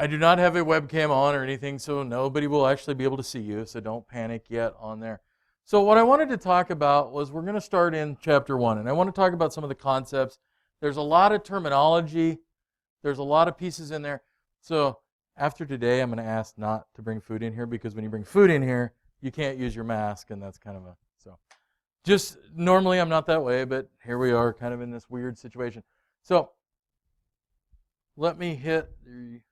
I do not have a webcam on or anything, so nobody will actually be able to see you, so don't panic yet on there. So what I wanted to talk about was we're going to start in chapter 1, and I want to talk about some of the concepts. There's a lot of terminology. There's a lot of pieces in there. So after today, I'm going to ask not to bring food in here, because when you bring food in here, you can't use your mask, and that's kind of so. Just normally I'm not that way, but here we are kind of in this weird situation. So let me hit the,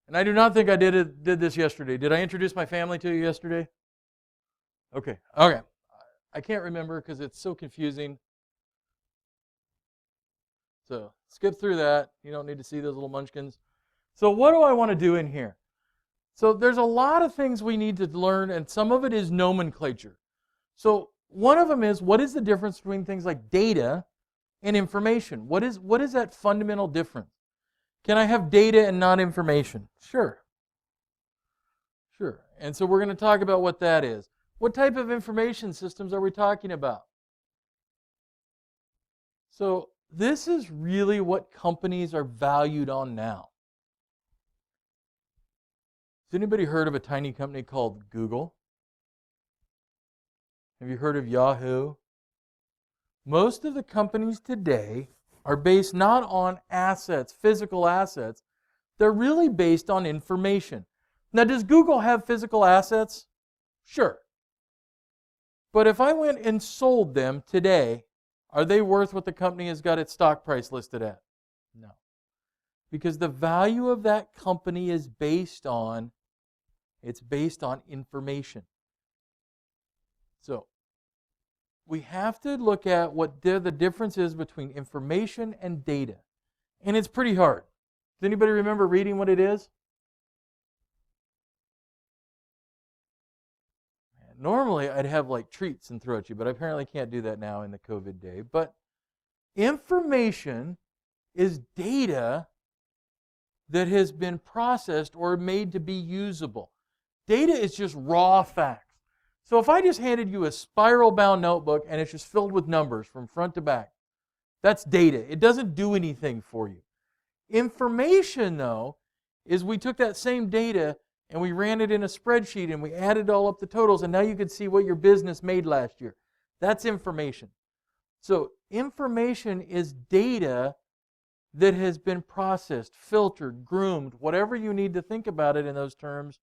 and I do not think I did this yesterday. Did I introduce my family to you yesterday? Okay. I can't remember because it's so confusing. So skip through that. You don't need to see those little munchkins. So what do I want to do in here? So there's a lot of things we need to learn, and some of it is nomenclature. So one of them is, what is the difference between things like data and information? What is that fundamental difference? Can I have data and not information? Sure. And so we're going to talk about what that is. What type of information systems are we talking about? So this is really what companies are valued on now. Has anybody heard of a tiny company called Google? Have you heard of Yahoo? Most of the companies today are based not on assets, physical assets. They're really based on information. Now, does Google have physical assets? Sure. But if I went and sold them today, are they worth what the company has got its stock price listed at? No. Because the value of that company is based on information. So we have to look at what the difference is between information and data. And it's pretty hard. Does anybody remember reading what it is? Normally I'd have like treats and throw at you, but I apparently can't do that now in the COVID day. But information is data that has been processed or made to be usable. Data is just raw facts. So if I just handed you a spiral-bound notebook and it's just filled with numbers from front to back, that's data. It doesn't do anything for you. Information, though, is we took that same data and we ran it in a spreadsheet and we added all up the totals, and now you could see what your business made last year. That's information. So information is data that has been processed, filtered, groomed, whatever you need to think about it in those terms,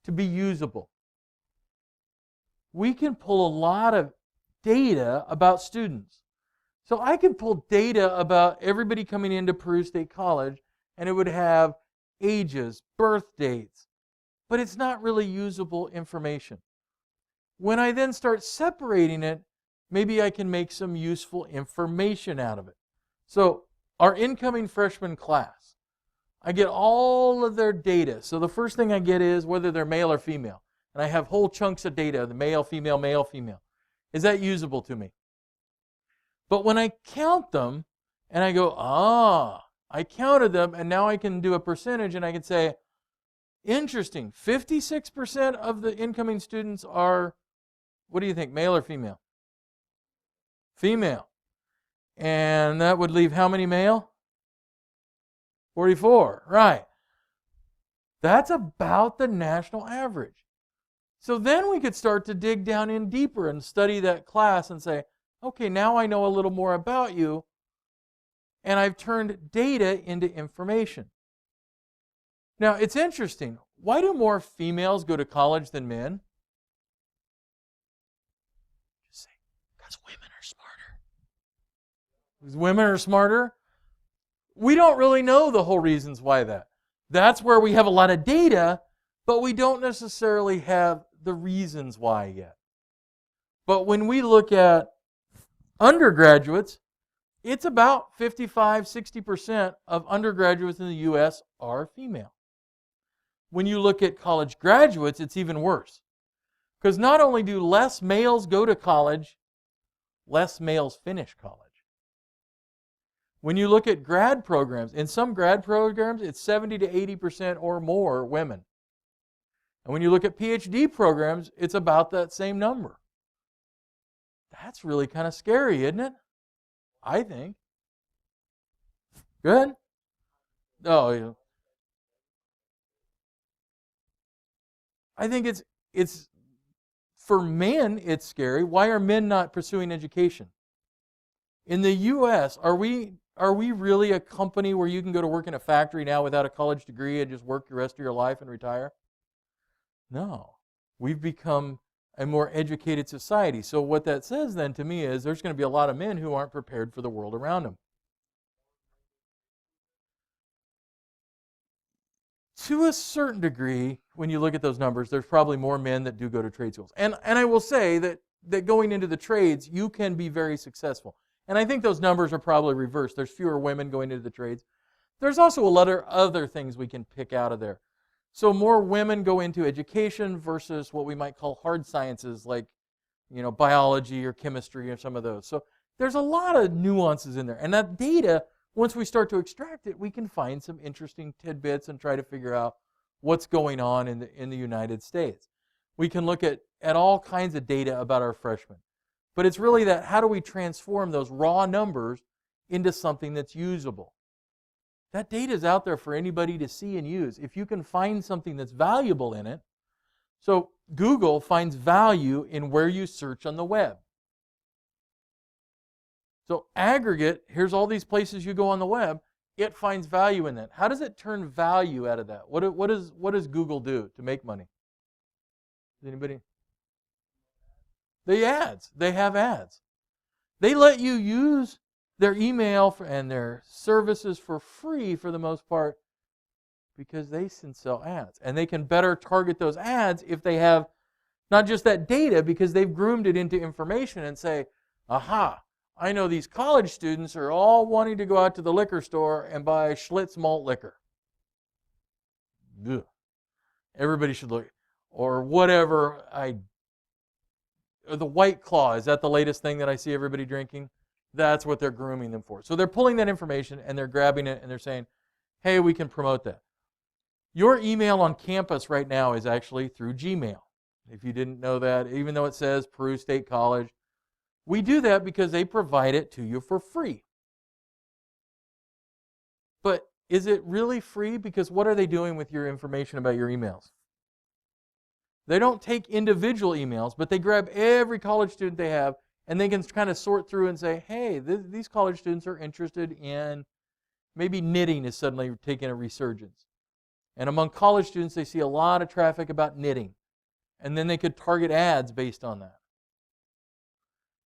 to be usable. We can pull a lot of data about students. So I can pull data about everybody coming into Peru State College, and it would have ages, birth dates, but it's not really usable information. When I then start separating it, maybe I can make some useful information out of it. So our incoming freshman class, I get all of their data. So the first thing I get is whether they're male or female. And I have whole chunks of data, the male, female, male, female. Is that usable to me? But when I count them, and I go, I counted them, and now I can do a percentage, and I can say, interesting, 56% of the incoming students are, what do you think, male or female? Female. And that would leave how many male? 44, right. That's about the national average. So then we could start to dig down in deeper and study that class and say, okay, now I know a little more about you, and I've turned data into information. Now, it's interesting. Why do more females go to college than men? Just say, because women are smarter. Because women are smarter? We don't really know the whole reasons why that. That's where we have a lot of data, but we don't necessarily have the reasons why yet. But when we look at undergraduates, it's about 55-60% of undergraduates in the U.S. are female. When you look at college graduates, it's even worse. Because not only do less males go to college, less males finish college. When you look at grad programs, in some grad programs, it's 70 to 80% or more women. And when you look at PhD programs, it's about that same number. That's really kind of scary, isn't it? I think. Good? Oh, yeah. I think it's for men, it's scary. Why are men not pursuing education? In the U.S., are we really a company where you can go to work in a factory now without a college degree and just work the rest of your life and retire? No. We've become a more educated society. So what that says then to me is there's going to be a lot of men who aren't prepared for the world around them. To a certain degree, when you look at those numbers, there's probably more men that do go to trade schools. And I will say that going into the trades, you can be very successful. And I think those numbers are probably reversed. There's fewer women going into the trades. There's also a lot of other things we can pick out of there. So more women go into education versus what we might call hard sciences like, biology or chemistry or some of those. So there's a lot of nuances in there. And that data, once we start to extract it, we can find some interesting tidbits and try to figure out what's going on in the United States. We can look at all kinds of data about our freshmen. But it's really that how do we transform those raw numbers into something that's usable? That data is out there for anybody to see and use. If you can find something that's valuable in it, so Google finds value in where you search on the web. So aggregate, here's all these places you go on the web, it finds value in that. How does it turn value out of that? What does Google do to make money? Does anybody? They have ads. They let you use their email and their services for free for the most part because they can sell ads. And they can better target those ads if they have not just that data because they've groomed it into information and say, aha, I know these college students are all wanting to go out to the liquor store and buy Schlitz malt liquor. Ugh. Everybody should look. Or whatever. The White Claw, is that the latest thing that I see everybody drinking? That's what they're grooming them for. So they're pulling that information and they're grabbing it and they're saying, hey, we can promote that. Your email on campus right now is actually through Gmail. If you didn't know that, even though it says Peru State College, we do that because they provide it to you for free. But is it really free? Because what are they doing with your information about your emails? They don't take individual emails, but they grab every college student they have, and they can kind of sort through and say, hey, these college students are interested in, maybe knitting is suddenly taking a resurgence. And among college students, they see a lot of traffic about knitting. And then they could target ads based on that.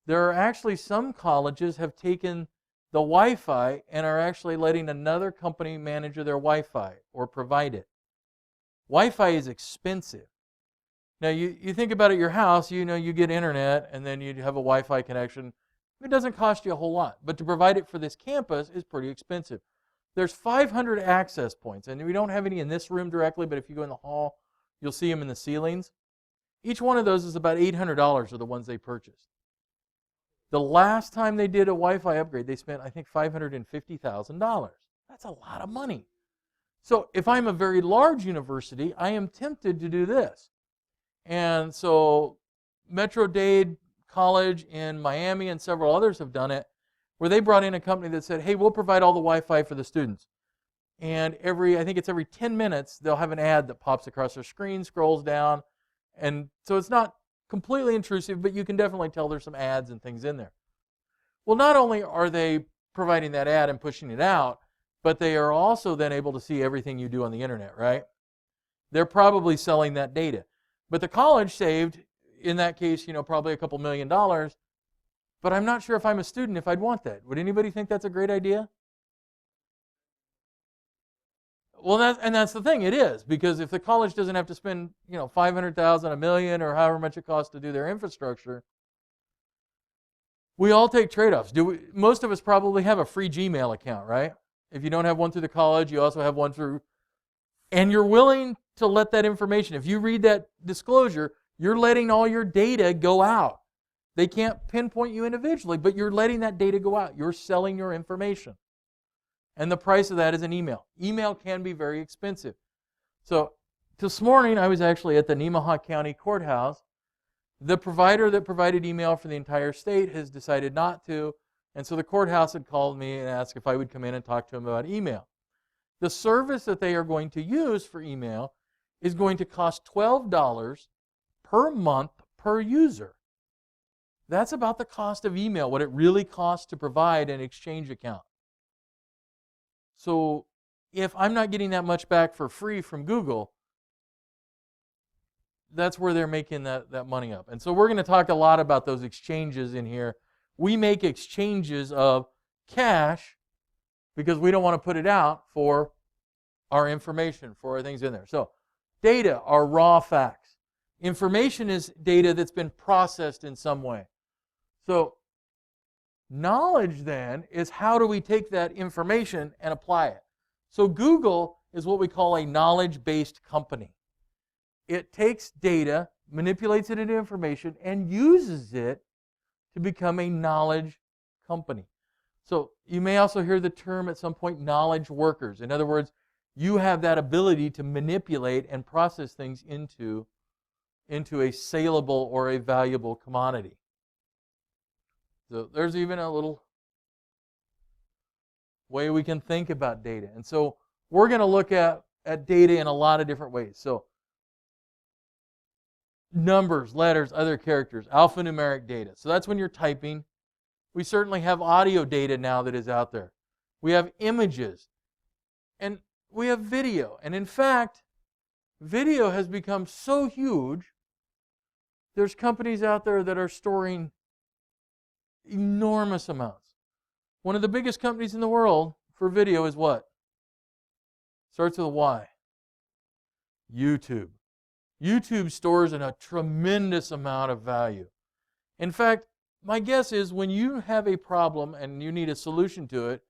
There are actually some colleges have taken the Wi-Fi and are actually letting another company manage their Wi-Fi or provide it. Wi-Fi is expensive. Now, you think about at your house, you get internet and then you have a Wi-Fi connection. It doesn't cost you a whole lot. But to provide it for this campus is pretty expensive. There's 500 access points. And we don't have any in this room directly, but if you go in the hall, you'll see them in the ceilings. Each one of those is about $800 are the ones they purchased. The last time they did a Wi-Fi upgrade, they spent, I think, $550,000. That's a lot of money. So if I'm a very large university, I am tempted to do this. And so Metro-Dade College in Miami and several others have done it, where they brought in a company that said, hey, we'll provide all the Wi-Fi for the students. And I think it's every 10 minutes, they'll have an ad that pops across their screen, scrolls down. And so it's not completely intrusive, but you can definitely tell there's some ads and things in there. Well, not only are they providing that ad and pushing it out, but they are also then able to see everything you do on the internet, right? They're probably selling that data. But the college saved, in that case, probably a couple $1 million. But I'm not sure if I'm a student if I'd want that. Would anybody think that's a great idea? Well, that's the thing. It is, because if the college doesn't have to spend, $500,000, $1 million, or however much it costs to do their infrastructure, we all take trade-offs. Most of us probably have a free Gmail account, right? If you don't have one through the college, you also have one through, and you're willing to let that information. If you read that disclosure, you're letting all your data go out. They can't pinpoint you individually, but you're letting that data go out. You're selling your information. And the price of that is an email. Email can be very expensive. So this morning, I was actually at the Nemaha County Courthouse. The provider that provided email for the entire state has decided not to, and so the courthouse had called me and asked if I would come in and talk to them about email. The service that they are going to use for email is going to cost $12 per month per user. That's about the cost of email, what it really costs to provide an Exchange account. So if I'm not getting that much back for free from Google, that's where they're making that money up. And so we're going to talk a lot about those exchanges in here. We make exchanges of cash because we don't want to put it out for our information, for our things in there. So data are raw facts. Information is data that's been processed in some way. So knowledge then is how do we take that information and apply it. So Google is what we call a knowledge-based company. It takes data, manipulates it into information, and uses it to become a knowledge company. So you may also hear the term at some point, knowledge workers. In other words, you have that ability to manipulate and process things into a saleable or a valuable commodity. So there's even a little way we can think about data. And so we're going to look at data in a lot of different ways. So numbers, letters, other characters, alphanumeric data. So that's when you're typing. We certainly have audio data now that is out there. We have images. And we have video. And in fact, video has become so huge, there's companies out there that are storing enormous amounts. One of the biggest companies in the world for video is what? Starts with a Y. YouTube. YouTube stores in a tremendous amount of value. In fact, my guess is when you have a problem and you need a solution to it,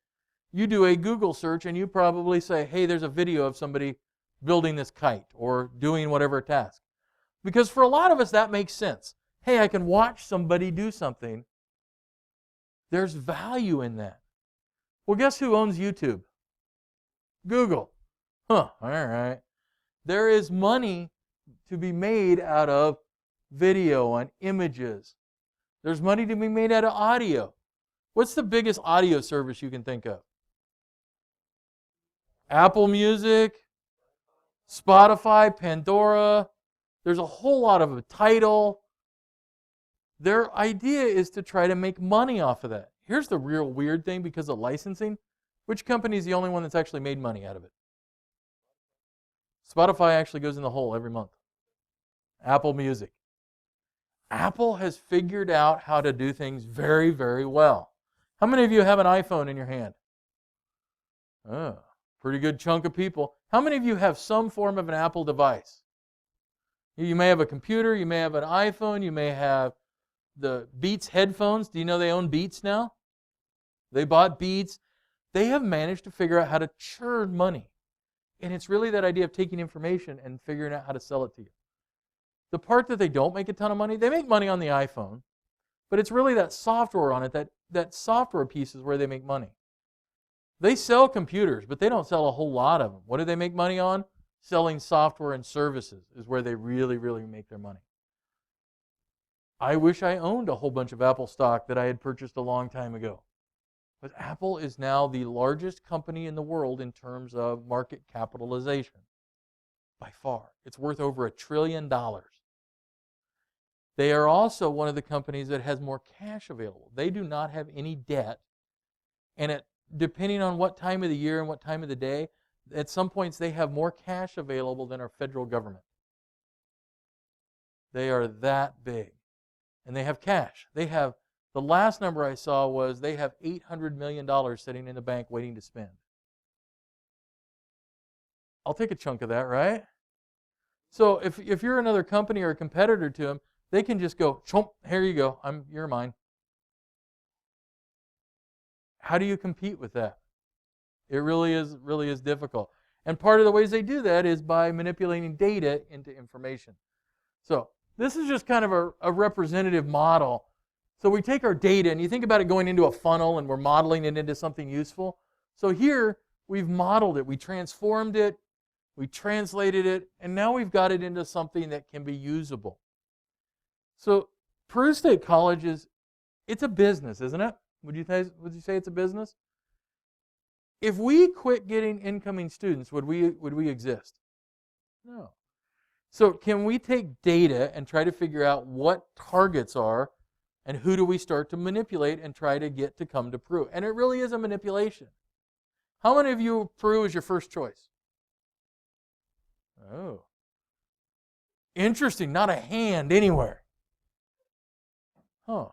you do a Google search and you probably say, hey, there's a video of somebody building this kite or doing whatever task. Because for a lot of us, that makes sense. Hey, I can watch somebody do something. There's value in that. Well, guess who owns YouTube? Google. All right. There is money to be made out of video and images. There's money to be made out of audio. What's the biggest audio service you can think of? Apple Music, Spotify, Pandora. There's a whole lot of a Tidal. Their idea is to try to make money off of that. Here's the real weird thing because of licensing. Which company is the only one that's actually made money out of it? Spotify actually goes in the hole every month. Apple Music. Apple has figured out how to do things very, very well. How many of you have an iPhone in your hand? Oh, pretty good chunk of people. How many of you have some form of an Apple device? You may have a computer, you may have an iPhone, you may have the Beats headphones. Do you know they own Beats now? They bought Beats. They have managed to figure out how to churn money. And it's really that idea of taking information and figuring out how to sell it to you. The part that they don't make a ton of money, they make money on the iPhone, but it's really that software on it, that software piece is where they make money. They sell computers, but they don't sell a whole lot of them. What do they make money on? Selling software and services is where they really, really make their money. I wish I owned a whole bunch of Apple stock that I had purchased a long time ago. But Apple is now the largest company in the world in terms of market capitalization. By far. It's worth over $1 trillion. They are also one of the companies that has more cash available. They do not have any debt. And depending on what time of the year and what time of the day, at some points they have more cash available than our federal government. They are that big. And they have cash. The last number I saw was they have $800 million sitting in the bank waiting to spend. I'll take a chunk of that, right? So if you're another company or a competitor to them, they can just go, chomp, here you go, you're mine. How do you compete with that? It really is difficult. And part of the ways they do that is by manipulating data into information. So this is just kind of a representative model. So we take our data, and you think about it going into a funnel, and we're modeling it into something useful. So here, we've modeled it. We transformed it. We translated it. And now we've got it into something that can be usable. So Peru State College it's a business, isn't it? Would you say it's a business? If we quit getting incoming students, would we exist? No. So can we take data and try to figure out what targets are and who do we start to manipulate and try to get to come to Peru? And it really is a manipulation. How many of you, Peru is your first choice? Oh. Interesting, not a hand anywhere. Huh.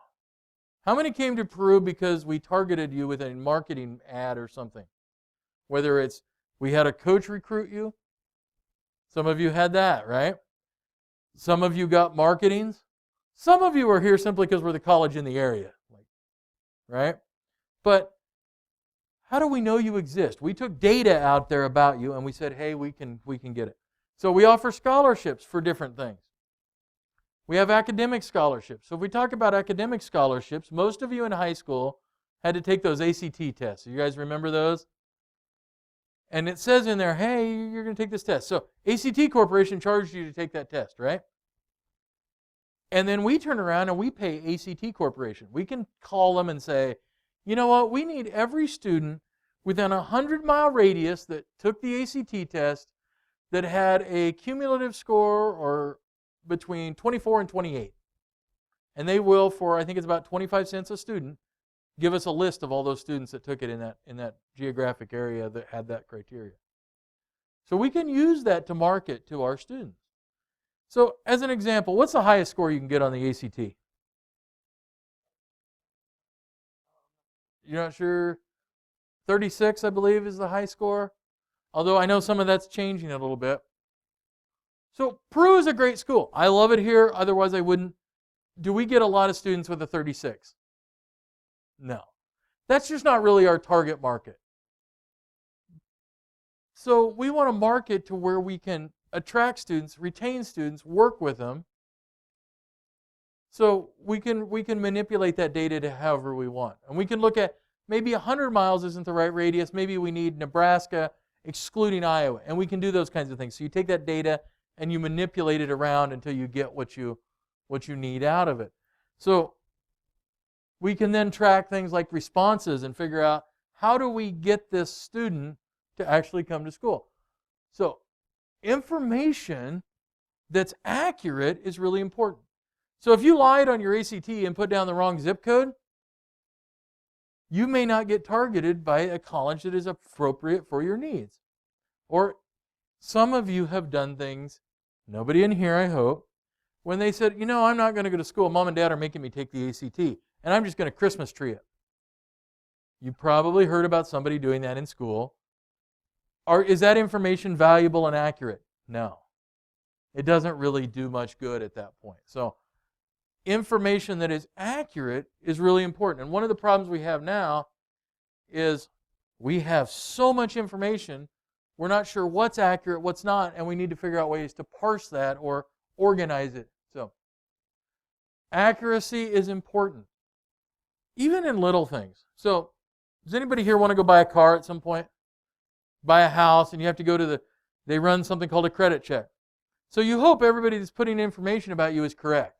How many came to Peru because we targeted you with a marketing ad or something? Whether it's we had a coach recruit you. Some of you had that, right? Some of you got marketings. Some of you are here simply because we're the college in the area, right? But how do we know you exist? We took data out there about you and we said, hey, we can get it. So we offer scholarships for different things. We have academic scholarships. So if we talk about academic scholarships, most of you in high school had to take those ACT tests. You guys remember those? And it says in there, hey, you're going to take this test. So ACT Corporation charged you to take that test, right? And then we turn around and we pay ACT Corporation. We can call them and say, you know what, we need every student within a 100-mile radius that took the ACT test that had a cumulative score or between 24 and 28. And they will, for I think it's about 25 cents a student, give us a list of all those students that took it in that geographic area that had that criteria. So we can use that to market to our students. So as an example, what's the highest score you can get on the ACT? You're not sure? 36, I believe, is the high score. Although I know some of that's changing a little bit. So Peru is a great school. I love it here. Otherwise, I wouldn't. Do we get a lot of students with a 36? No. That's just not really our target market. So we want to market to where we can attract students, retain students, work with them. So we can manipulate that data to however we want. And we can look at maybe 100 miles isn't the right radius. Maybe we need Nebraska excluding Iowa. And we can do those kinds of things. So you take that data and you manipulate it around until you get what you need out of it. So we can then track things like responses and figure out how do we get this student to actually come to school. So information that's accurate is really important. So if you lied on your ACT and put down the wrong zip code, you may not get targeted by a college that is appropriate for your needs. Or some of you have done things, nobody in here I hope, when they said, you know, I'm not going to go to school. Mom and Dad are making me take the ACT, and I'm just going to Christmas tree it. You probably heard about somebody doing that in school. Is that information valuable and accurate? No. It doesn't really do much good at that point. So information that is accurate is really important. And one of the problems we have now is we have so much information, we're not sure what's accurate, what's not, and we need to figure out ways to parse that or organize it. So accuracy is important, even in little things. So does anybody here want to go buy a car at some point? Buy a house, and you have to go to they run something called a credit check. So you hope everybody that's putting information about you is correct.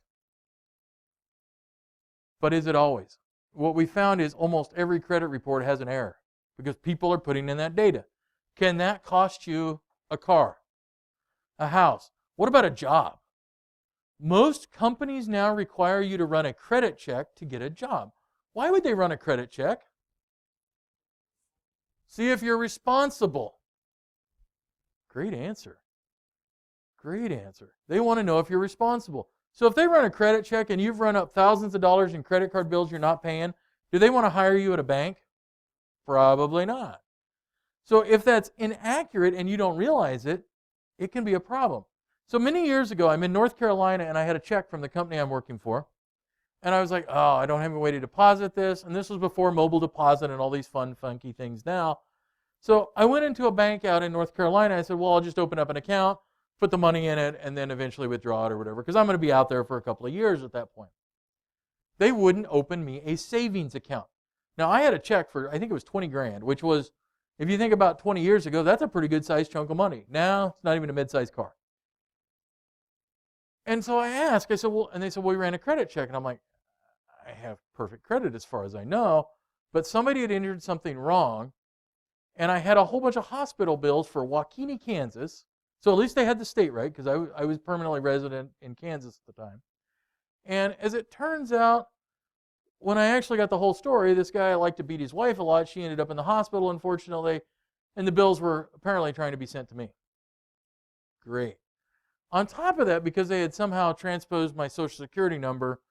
But is it always? What we found is almost every credit report has an error because people are putting in that data. Can that cost you a car, a house? What about a job? Most companies now require you to run a credit check to get a job. Why would they run a credit check? See if you're responsible. Great answer. Great answer. They want to know if you're responsible. So if they run a credit check and you've run up thousands of dollars in credit card bills you're not paying, do they want to hire you at a bank? Probably not. So if that's inaccurate and you don't realize it, it can be a problem. So many years ago, I'm in North Carolina and I had a check from the company I'm working for. And I was like, oh, I don't have a way to deposit this. And this was before mobile deposit and all these fun, funky things now. So I went into a bank out in North Carolina. I said, well, I'll just open up an account, put the money in it, and then eventually withdraw it or whatever, because I'm going to be out there for a couple of years at that point. They wouldn't open me a savings account. Now, I had a check for, I think it was 20 grand, which was, if you think about 20 years ago, that's a pretty good sized chunk of money. Now, it's not even a mid-sized car. And so I asked, I said, well, and they said, well, we ran a credit check. And I'm like, I have perfect credit as far as I know, but somebody had entered something wrong, and I had a whole bunch of hospital bills for Waukene, Kansas, So at least they had the state right, because I was permanently resident in Kansas at the time. And as it turns out, when I actually got the whole story, this guy liked to beat his wife a lot. She ended up in the hospital, unfortunately, and the bills were apparently trying to be sent to me. Great. On top of that, because they had somehow transposed my Social Security number,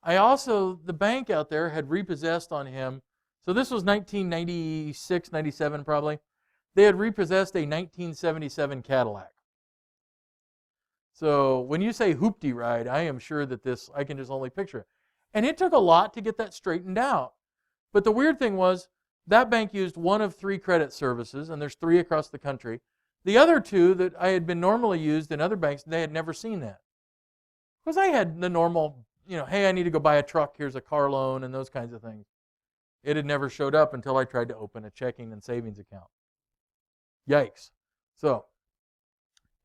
the bank out there had repossessed on him. So this was 1996, 97 probably. They had repossessed a 1977 Cadillac. So when you say hoopty ride, I am sure that I can just only picture it. And it took a lot to get that straightened out. But the weird thing was, that bank used one of 3 credit services, and there's 3 across the country. The other 2 that I had been normally used in other banks, they had never seen that. Because I had the normal, hey, I need to go buy a truck, here's a car loan, and those kinds of things. It had never showed up until I tried to open a checking and savings account. Yikes. So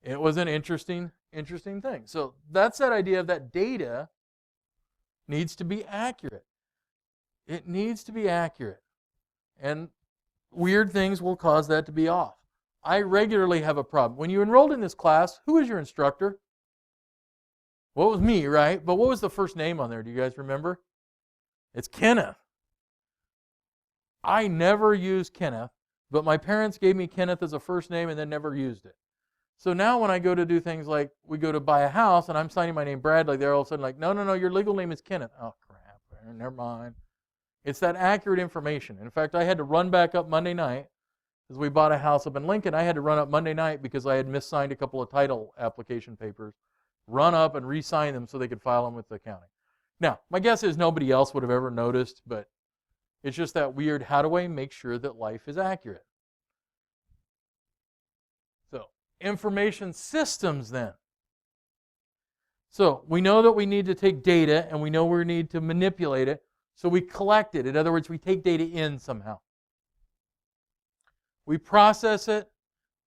it was an interesting thing. So that's that idea of that data needs to be accurate. It needs to be accurate. And weird things will cause that to be off. I regularly have a problem. When you enrolled in this class, who was your instructor? Well, it was me, right? But what was the first name on there? Do you guys remember? It's Kenneth. I never used Kenneth, but my parents gave me Kenneth as a first name and then never used it. So now when I go to do things like we go to buy a house and I'm signing my name Bradley, they're all of a sudden like, no, your legal name is Kenneth. Oh, crap. Never mind. It's that accurate information. In fact, I had to run back up Monday night because we bought a house up in Lincoln. I had to run up Monday night because I had missigned a couple of title application papers, run up and re-sign them so they could file them with the county. Now, my guess is nobody else would have ever noticed, but it's just that weird, how do I make sure that life is accurate? So, information systems then. So, we know that we need to take data and we know we need to manipulate it, so we collect it. In other words, we take data in somehow. We process it.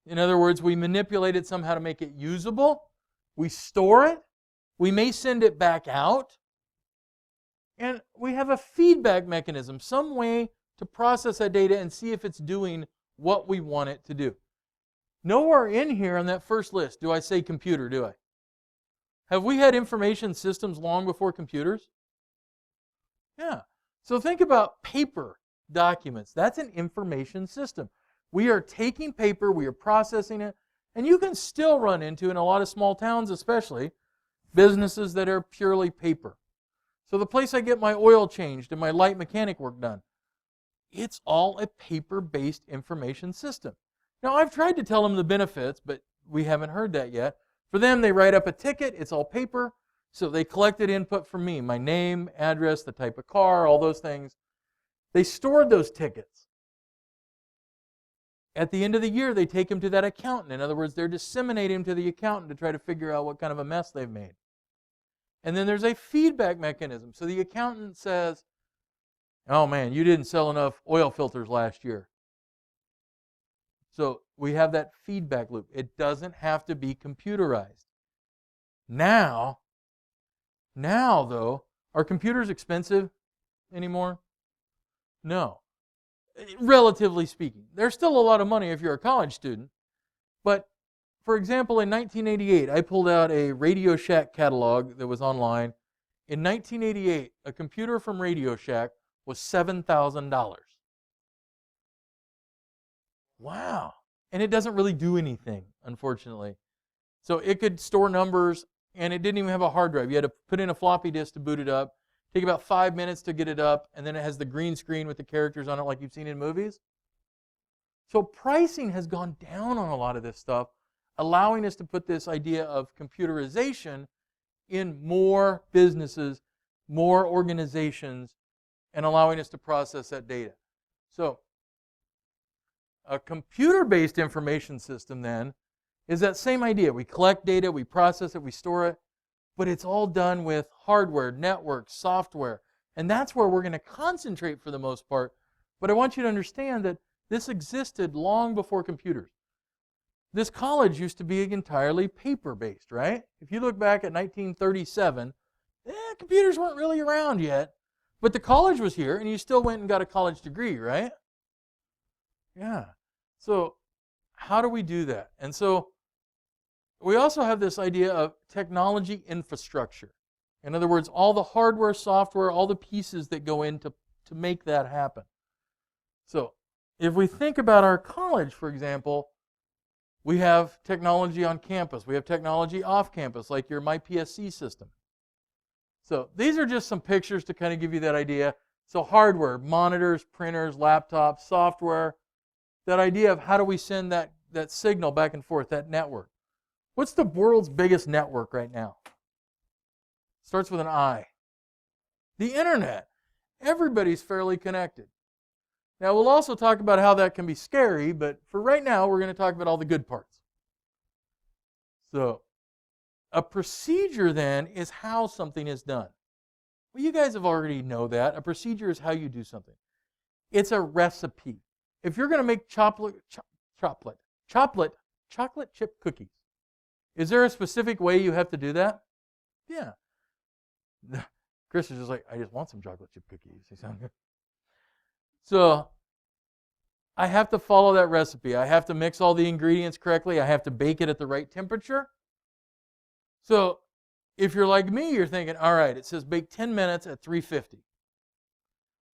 In other words, we manipulate it somehow to make it usable. We store it. We may send it back out. And we have a feedback mechanism, some way to process that data and see if it's doing what we want it to do. Nowhere in here on that first list do I say computer, do I? Have we had information systems long before computers? Yeah. So think about paper documents. That's an information system. We are taking paper, we are processing it, and you can still run into, in a lot of small towns especially, businesses that are purely paper. So the place I get my oil changed and my light mechanic work done, it's all a paper-based information system. Now, I've tried to tell them the benefits, but we haven't heard that yet. For them, they write up a ticket, it's all paper, so they collected input from me, my name, address, the type of car, all those things. They stored those tickets. At the end of the year, they take them to that accountant. In other words, they're disseminating them to the accountant to try to figure out what kind of a mess they've made. And then there's a feedback mechanism. So the accountant says, oh man, you didn't sell enough oil filters last year. So we have that feedback loop. It doesn't have to be computerized. Now though, are computers expensive anymore? No. Relatively speaking. There's still a lot of money if you're a college student. But for example, in 1988, I pulled out a Radio Shack catalog that was online. In 1988, a computer from Radio Shack was $7,000. Wow. And it doesn't really do anything, unfortunately. So it could store numbers, and it didn't even have a hard drive. You had to put in a floppy disk to boot it up. Take about 5 minutes to get it up, and then it has the green screen with the characters on it like you've seen in movies. So pricing has gone down on a lot of this stuff, allowing us to put this idea of computerization in more businesses, more organizations, and allowing us to process that data. So a computer-based information system then is that same idea. We collect data, we process it, we store it, but it's all done with hardware, network, software, and that's where we're going to concentrate for the most part. But I want you to understand that this existed long before computers. This college used to be entirely paper-based, right? If you look back at 1937, computers weren't really around yet, but the college was here, and you still went and got a college degree, right? Yeah. So how do we do that? And so we also have this idea of technology infrastructure. In other words, all the hardware, software, all the pieces that go into to make that happen. So if we think about our college, for example, we have technology on campus. We have technology off campus, like your MyPSC system. So these are just some pictures to kind of give you that idea. So hardware, monitors, printers, laptops, software, that idea of how do we send that signal back and forth, that network. What's the world's biggest network right now? Starts with an I. The internet. Everybody's fairly connected. Now we'll also talk about how that can be scary, but for right now we're going to talk about all the good parts. So a procedure then is how something is done. Well, you guys have already know that. A procedure is how you do something. It's a recipe. If you're going to make chocolate chip cookies, is there a specific way you have to do that? Yeah. Chris is just like, I just want some chocolate chip cookies. They sound good. So I have to follow that recipe. I have to mix all the ingredients correctly. I have to bake it at the right temperature. So if you're like me, you're thinking, all right, it says bake 10 minutes at 350.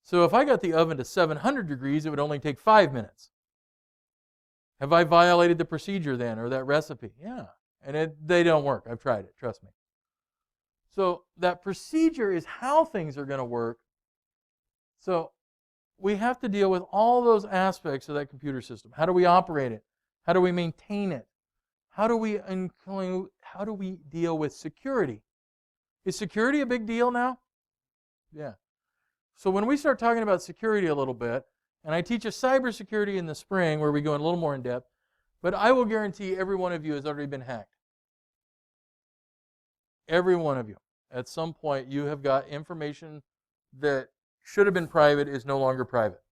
So if I got the oven to 700 degrees, it would only take 5 minutes. Have I violated the procedure then, or that recipe? Yeah. And they don't work. I've tried it. Trust me. So that procedure is how things are going to work. So we have to deal with all those aspects of that computer system. How do we operate it? How do we maintain it? How do we deal with security? Is security a big deal now? Yeah. So when we start talking about security a little bit, and I teach a cybersecurity in the spring where we go in a little more in depth, but I will guarantee every one of you has already been hacked. Every one of you. At some point, you have got information that should have been private is no longer private.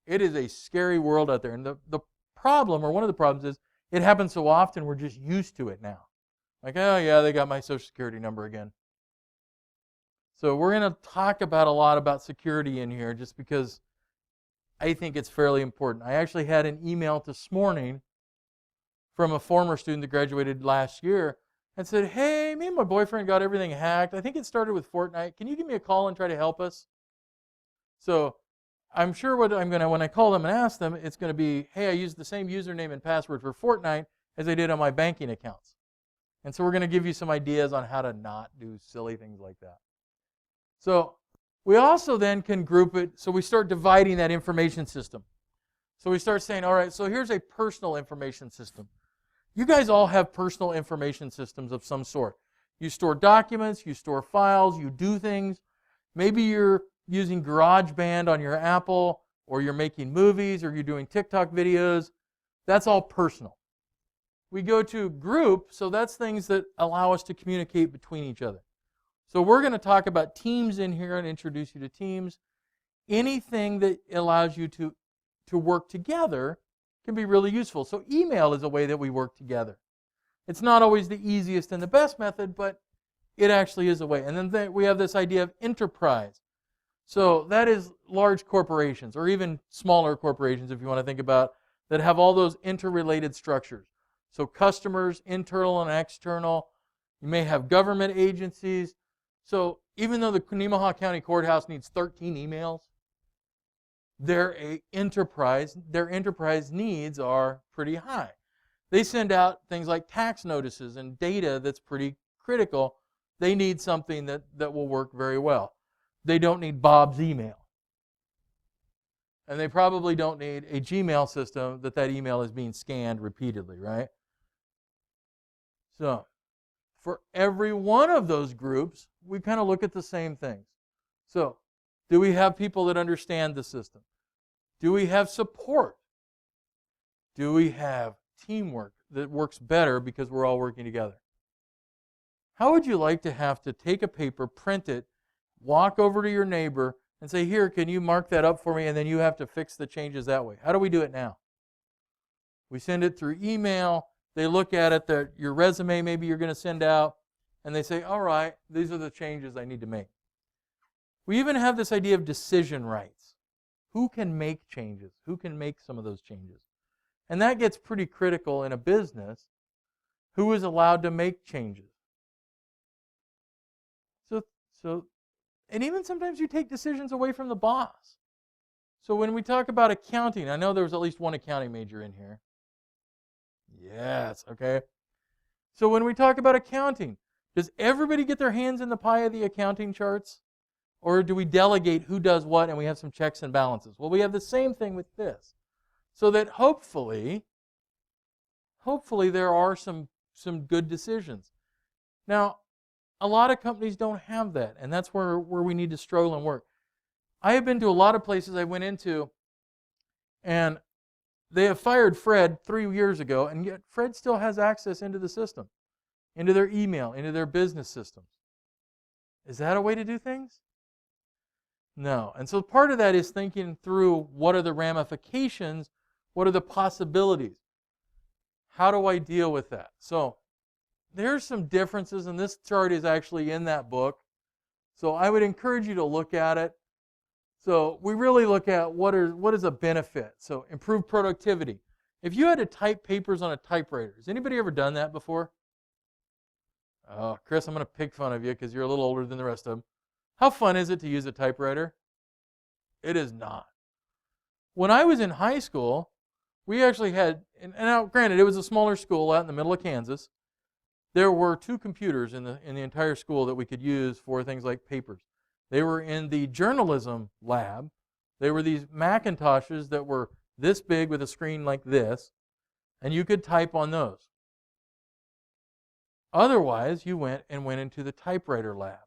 It is a scary world out there. And the problem, or one of the problems, is it happens so often we're just used to it now. Like, oh yeah, they got my social security number again. So we're going to talk about a lot about security in here just because I think it's fairly important. I actually had an email this morning from a former student that graduated last year and said, hey, me and my boyfriend got everything hacked. I think it started with Fortnite. Can you give me a call and try to help us? So I'm sure when I call them and ask them, it's going to be, hey, I used the same username and password for Fortnite as I did on my banking accounts. And so we're going to give you some ideas on how to not do silly things like that. So we also then can group it, so we start dividing that information system. So we start saying, all right, so here's a personal information system. You guys all have personal information systems of some sort. You store documents, you store files, you do things. Maybe you're using GarageBand on your Apple, or you're making movies, or you're doing TikTok videos. That's all personal. We go to group, so that's things that allow us to communicate between each other. So we're going to talk about teams in here and introduce you to teams. Anything that allows you to work together can be really useful. So email is a way that we work together. It's not always the easiest and the best method, but it actually is a way. And then we have this idea of enterprise. So that is large corporations, or even smaller corporations, if you want to think about, that have all those interrelated structures. So customers, internal and external. You may have government agencies. So even though the Nemaha County Courthouse needs 13 emails, their enterprise needs are pretty high. They send out things like tax notices and data that's pretty critical. They need something that will work very well. They don't need Bob's email. And they probably don't need a Gmail system that email is being scanned repeatedly, right? So for every one of those groups, we kind of look at the same things. So, do we have people that understand the system? Do we have support? Do we have teamwork that works better because we're all working together? How would you like to have to take a paper, print it, walk over to your neighbor, and say, here, can you mark that up for me, and then you have to fix the changes that way? How do we do it now? We send it through email. They look at it, your resume maybe you're going to send out, and they say, all right, these are the changes I need to make. We even have this idea of decision rights. Who can make changes? Who can make some of those changes? And that gets pretty critical in a business Who is allowed to make changes? So, and even sometimes you take decisions away from the boss. So when we talk about accounting, I know there was at least one accounting major in here. Yes, okay. So when we talk about accounting, does everybody get their hands in the pie of the accounting charts? Or do we delegate who does what and we have some checks and balances? Well, we have the same thing with this. So that hopefully there are some good decisions. Now, a lot of companies don't have that, and that's where we need to struggle and work. I have been to a lot of places I went into, and they have fired Fred 3 years ago, and yet Fred still has access into the system, into their email, into their business systems. Is that a way to do things? No. And so part of that is thinking through what are the ramifications, what are the possibilities? How do I deal with that? So there's some differences, and this chart is actually in that book. So I would encourage you to look at it. So we really look at what is a benefit. So improved productivity. If you had to type papers on a typewriter, has anybody ever done that before? Oh, Chris, I'm going to pick fun of you because you're a little older than the rest of them. How fun is it to use a typewriter? It is not. When I was in high school, we actually had, and now granted it was a smaller school out in the middle of Kansas, there were 2 computers in the entire school that we could use for things like papers. They were in the journalism lab. They were these Macintoshes that were this big with a screen like this, and you could type on those. Otherwise, you went into the typewriter lab.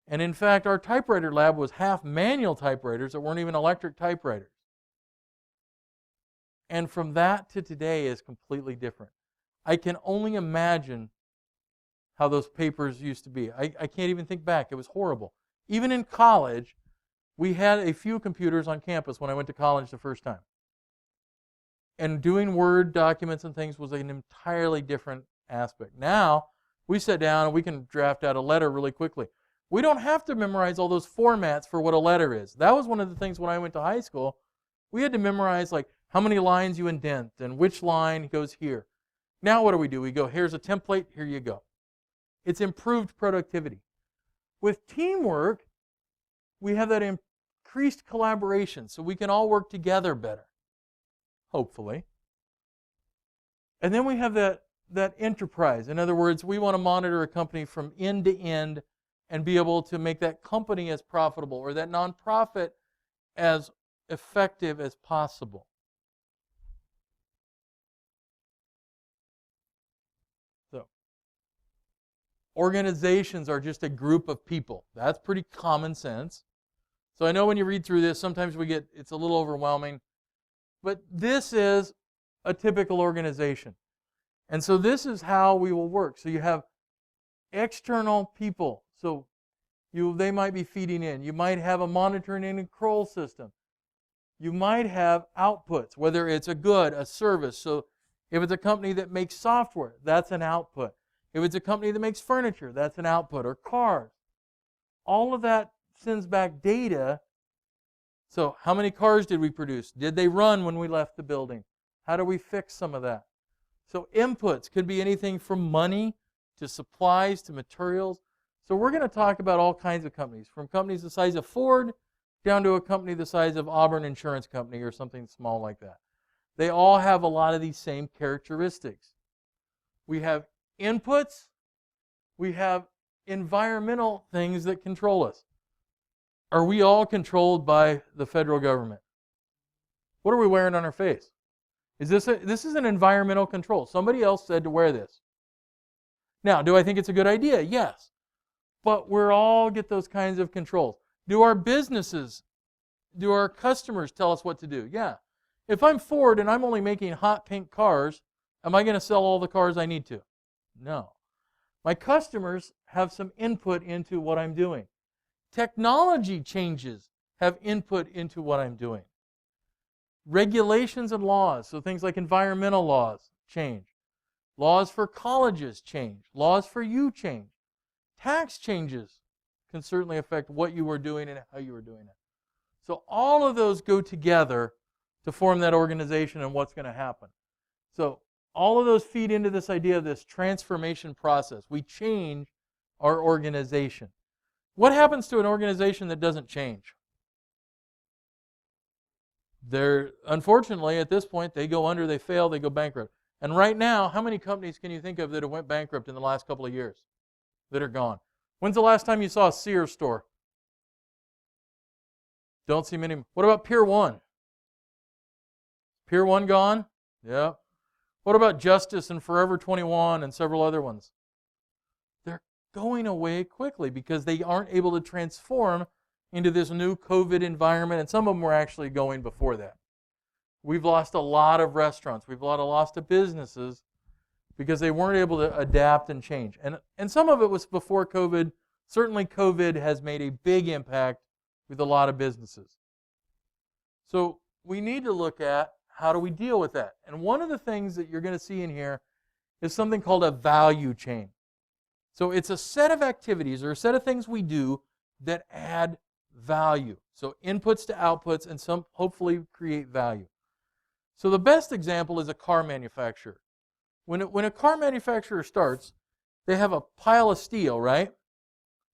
And in fact, our typewriter lab was half manual typewriters that weren't even electric typewriters. And from that to today is completely different. I can only imagine how those papers used to be. I can't even think back. It was horrible. Even in college, we had a few computers on campus when I went to college the first time. And doing Word documents and things was an entirely different aspect. Now, we sit down and we can draft out a letter really quickly. We don't have to memorize all those formats for what a letter is. That was one of the things when I went to high school. We had to memorize like how many lines you indent and which line goes here. Now what do? We go, here's a template, here you go. It's improved productivity. With teamwork, we have that increased collaboration so we can all work together better, hopefully. And then we have that enterprise. In other words, we want to monitor a company from end to end and be able to make that company as profitable or that nonprofit as effective as possible. So, organizations are just a group of people. That's pretty common sense. So I know when you read through this, sometimes it's a little overwhelming. But this is a typical organization. And so this is how we will work. So you have external people. So they might be feeding in. You might have a monitoring and control system. You might have outputs, whether it's a good, a service. So if it's a company that makes software, that's an output. If it's a company that makes furniture, that's an output, or cars. All of that sends back data. So how many cars did we produce? Did they run when we left the building? How do we fix some of that? So inputs could be anything from money to supplies to materials. So we're going to talk about all kinds of companies, from companies the size of Ford down to a company the size of Auburn Insurance Company or something small like that. They all have a lot of these same characteristics. We have inputs. We have environmental things that control us. Are we all controlled by the federal government? What are we wearing on our face? This is an environmental control. Somebody else said to wear this. Now, do I think it's a good idea? Yes. But we all get those kinds of controls. Do our businesses, do our customers tell us what to do? Yeah. If I'm Ford and I'm only making hot pink cars, am I going to sell all the cars I need to? No. My customers have some input into what I'm doing. Technology changes have input into what I'm doing. Regulations and laws, so things like environmental laws change. Laws for colleges change. Laws for you change. Tax changes can certainly affect what you are doing and how you are doing it. So all of those go together to form that organization and what's going to happen. So all of those feed into this idea of this transformation process. We change our organization. What happens to an organization that doesn't change? Unfortunately, at this point, they go under, they fail, they go bankrupt. And right now, how many companies can you think of that have went bankrupt in the last couple of years that are gone? When's the last time you saw a Sears store? Don't see many. What about Pier 1? Pier 1 gone? Yeah. What about Justice and Forever 21 and several other ones? They're going away quickly because they aren't able to transform into this new COVID environment, and some of them were actually going before that. We've lost a lot of restaurants. We've lost of businesses because they weren't able to adapt and change. And some of it was before COVID. Certainly COVID has made a big impact with a lot of businesses. So we need to look at how do we deal with that. And one of the things that you're going to see in here is something called a value chain. So it's a set of activities or a set of things we do that add value. So inputs to outputs and some hopefully create value. So the best example is a car manufacturer. When a car manufacturer starts, they have a pile of steel, right?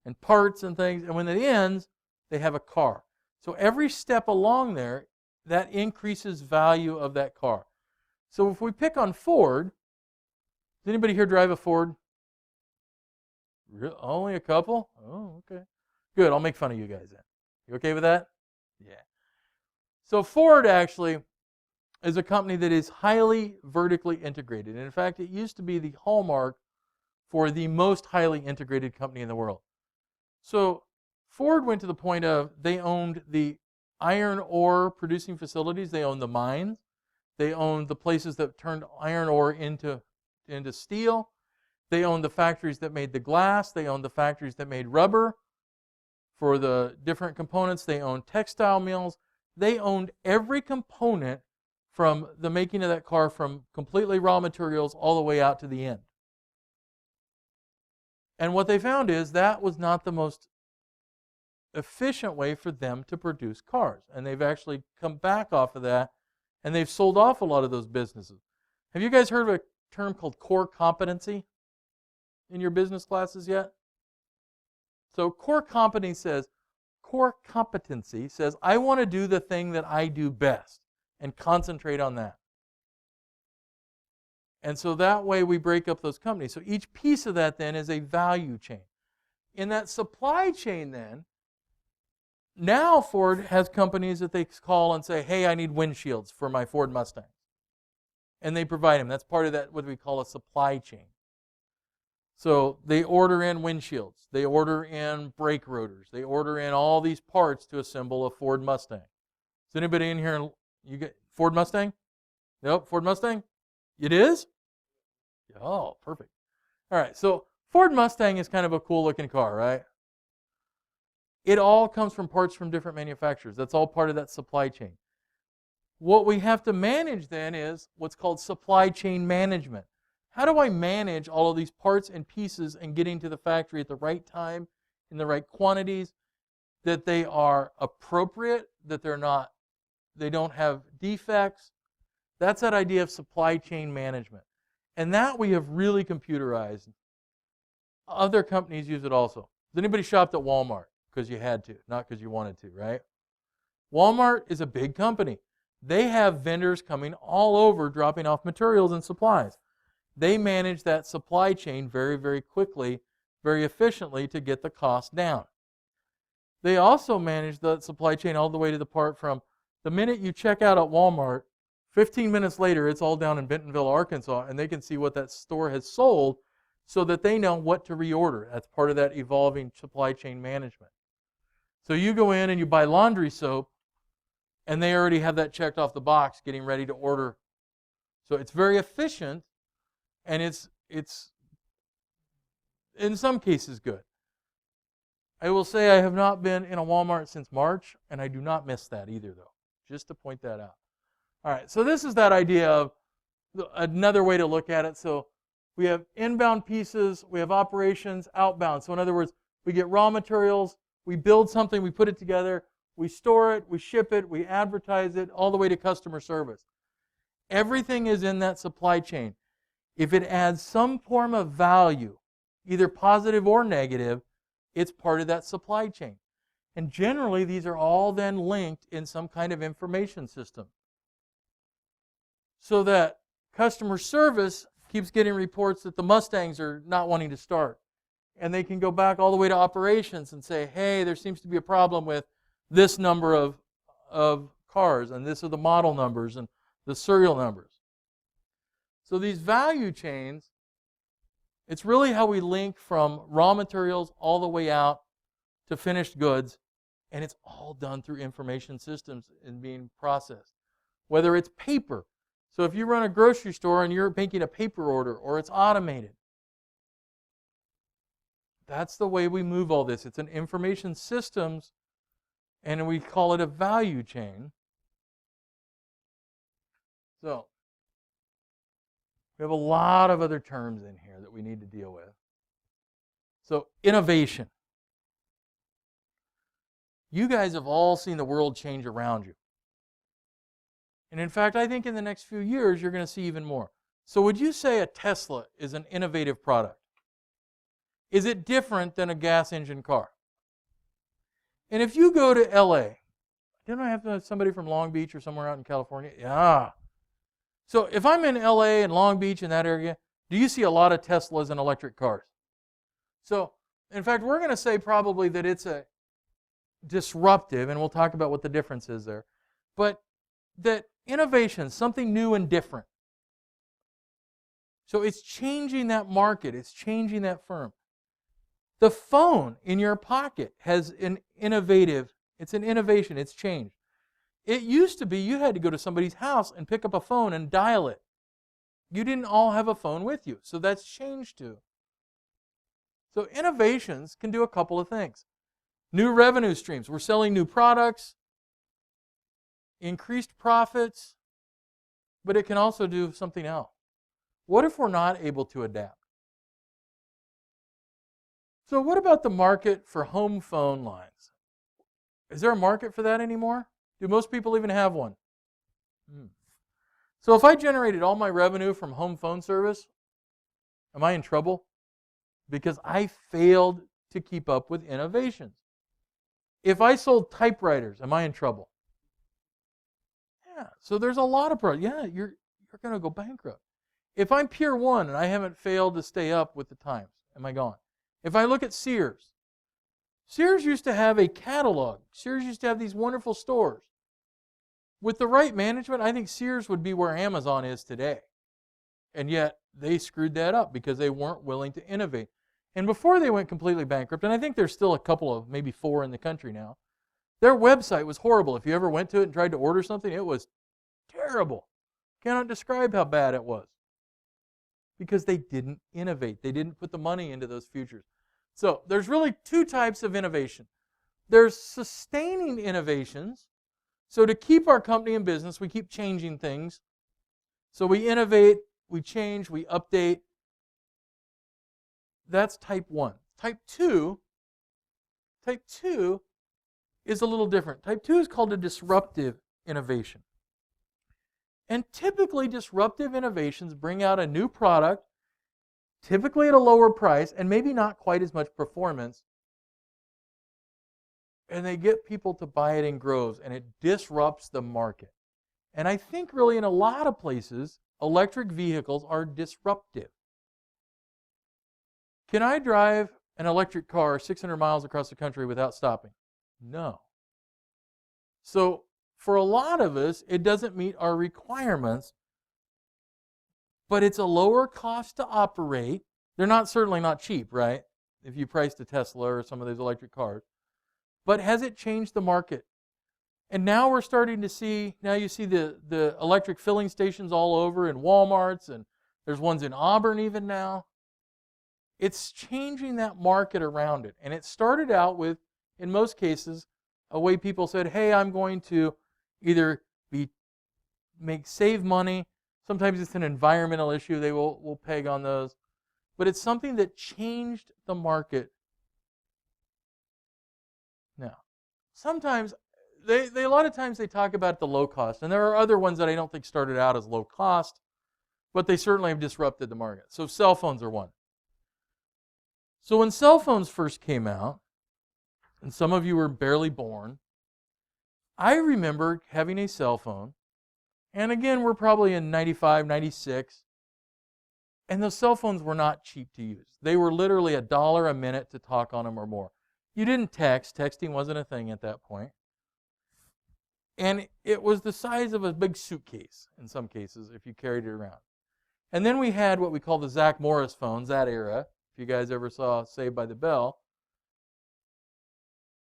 And parts and things. And when it ends, they have a car. So every step along there, that increases value of that car. So if we pick on Ford, does anybody here drive a Ford? Only a couple? Oh, okay. Good, I'll make fun of you guys then. You okay with that? Yeah. So Ford actually is a company that is highly vertically integrated. And in fact, it used to be the hallmark for the most highly integrated company in the world. So Ford went to the point of they owned the iron ore producing facilities, they owned the mines, they owned the places that turned iron ore into steel, they owned the factories that made the glass, they owned the factories that made rubber for the different components, they owned textile mills, they owned every component from the making of that car, from completely raw materials all the way out to the end. And what they found is that was not the most efficient way for them to produce cars. And they've actually come back off of that, and they've sold off a lot of those businesses. Have you guys heard of a term called core competency in your business classes yet? So core competency says, I want to do the thing that I do best and concentrate on that. And so that way we break up those companies. So each piece of that then is a value chain. In that supply chain then, now Ford has companies that they call and say, hey, I need windshields for my Ford Mustang. And they provide them. That's part of that, what we call a supply chain. So they order in windshields. They order in brake rotors. They order in all these parts to assemble a Ford Mustang. Is anybody in here, you get Ford Mustang? Nope, Ford Mustang? It is? Oh, perfect. All right, so Ford Mustang is kind of a cool looking car, right? It all comes from parts from different manufacturers. That's all part of that supply chain. What we have to manage then is what's called supply chain management. How do I manage all of these parts and pieces and getting to the factory at the right time, in the right quantities, that they are appropriate, that they don't have defects? That's that idea of supply chain management. And that we have really computerized. Other companies use it also. Has anybody shopped at Walmart? Because you had to, not because you wanted to, right? Walmart is a big company. They have vendors coming all over dropping off materials and supplies. They manage that supply chain very, very quickly, very efficiently to get the cost down. They also manage the supply chain all the way to the part from the minute you check out at Walmart, 15 minutes later, it's all down in Bentonville, Arkansas, and they can see what that store has sold so that they know what to reorder. That's part of that evolving supply chain management. So you go in and you buy laundry soap, and they already have that checked off the box, getting ready to order. So it's very efficient, and it's in some cases good. I will say I have not been in a Walmart since March, and I do not miss that either, though, just to point that out. All right, so this is that idea of another way to look at it. So we have inbound pieces, we have operations, outbound. So in other words, we get raw materials, we build something, we put it together, we store it, we ship it, we advertise it, all the way to customer service. Everything is in that supply chain. if it adds some form of value, either positive or negative, it's part of that supply chain. And generally, these are all then linked in some kind of information system. So that customer service keeps getting reports that the Mustangs are not wanting to start. And they can go back all the way to operations and say, hey, there seems to be a problem with this number of cars, and this are the model numbers and the serial numbers. So these value chains, it's really how we link from raw materials all the way out to finished goods, and it's all done through information systems and being processed. Whether it's paper, so if you run a grocery store and you're making a paper order, or it's automated, that's the way we move all this. It's an information systems, and we call it a value chain. So we have a lot of other terms in here that we need to deal with. So innovation. You guys have all seen the world change around you. And in fact, I think in the next few years, you're going to see even more. So would you say a Tesla is an innovative product? Is it different than a gas engine car? And if you go to LA, didn't I have somebody from Long Beach or somewhere out in California? Yeah. So if I'm in LA and Long Beach in that area, do you see a lot of Teslas and electric cars? So, in fact, we're going to say probably that it's a disruptive, and we'll talk about what the difference is there, but that innovation, something new and different. So it's changing that market. It's changing that firm. The phone in your pocket has an innovation. It's changed. It used to be you had to go to somebody's house and pick up a phone and dial it. You didn't all have a phone with you. So that's changed too. So innovations can do a couple of things. New revenue streams. We're selling new products, increased profits, but it can also do something else. What if we're not able to adapt? So what about the market for home phone lines? Is there a market for that anymore? Do most people even have one? So if I generated all my revenue from home phone service, am I in trouble? Because I failed to keep up with innovations. If I sold typewriters, am I in trouble? Yeah, so there's a lot of problems. Yeah, you're going to go bankrupt. If I'm Pier 1 and I haven't failed to stay up with the times, am I gone? If I look at Sears, Sears used to have a catalog. Sears used to have these wonderful stores. With the right management, I think Sears would be where Amazon is today. And yet, they screwed that up because they weren't willing to innovate. And before they went completely bankrupt, and I think there's still a couple of, maybe 4 in the country now, their website was horrible. If you ever went to it and tried to order something, it was terrible. Cannot describe how bad it was. Because they didn't innovate. They didn't put the money into those futures. So there's really 2 types of innovation. There's sustaining innovations. So to keep our company in business, we keep changing things. So we innovate, we change, we update. That's type 1. Type 2 is a little different. Type 2 is called a disruptive innovation. And typically disruptive innovations bring out a new product, typically at a lower price, and maybe not quite as much performance, and they get people to buy it in groves, and it disrupts the market. And I think really in a lot of places, electric vehicles are disruptive. Can I drive an electric car 600 miles across the country without stopping? No. So for a lot of us, it doesn't meet our requirements, but it's a lower cost to operate. They're certainly not cheap, right? If you priced a Tesla or some of those electric cars. But has it changed the market? And now we're starting to see, now you see the electric filling stations all over in Walmarts, and there's ones in Auburn even now. It's changing that market around it. And it started out with, in most cases, a way people said, hey, I'm going to either save money. Sometimes it's an environmental issue. They will peg on those. But it's something that changed the market. Now, sometimes, a lot of times they talk about the low cost. And there are other ones that I don't think started out as low cost. but they certainly have disrupted the market. So cell phones are one. So when cell phones first came out, and some of you were barely born, I remember having a cell phone, and again, we're probably in 95, 96, and those cell phones were not cheap to use. They were literally $1 a minute to talk on them or more. You didn't text. Texting wasn't a thing at that point. And it was the size of a big suitcase in some cases if you carried it around. And then we had what we call the Zach Morris phones, that era, if you guys ever saw Saved by the Bell.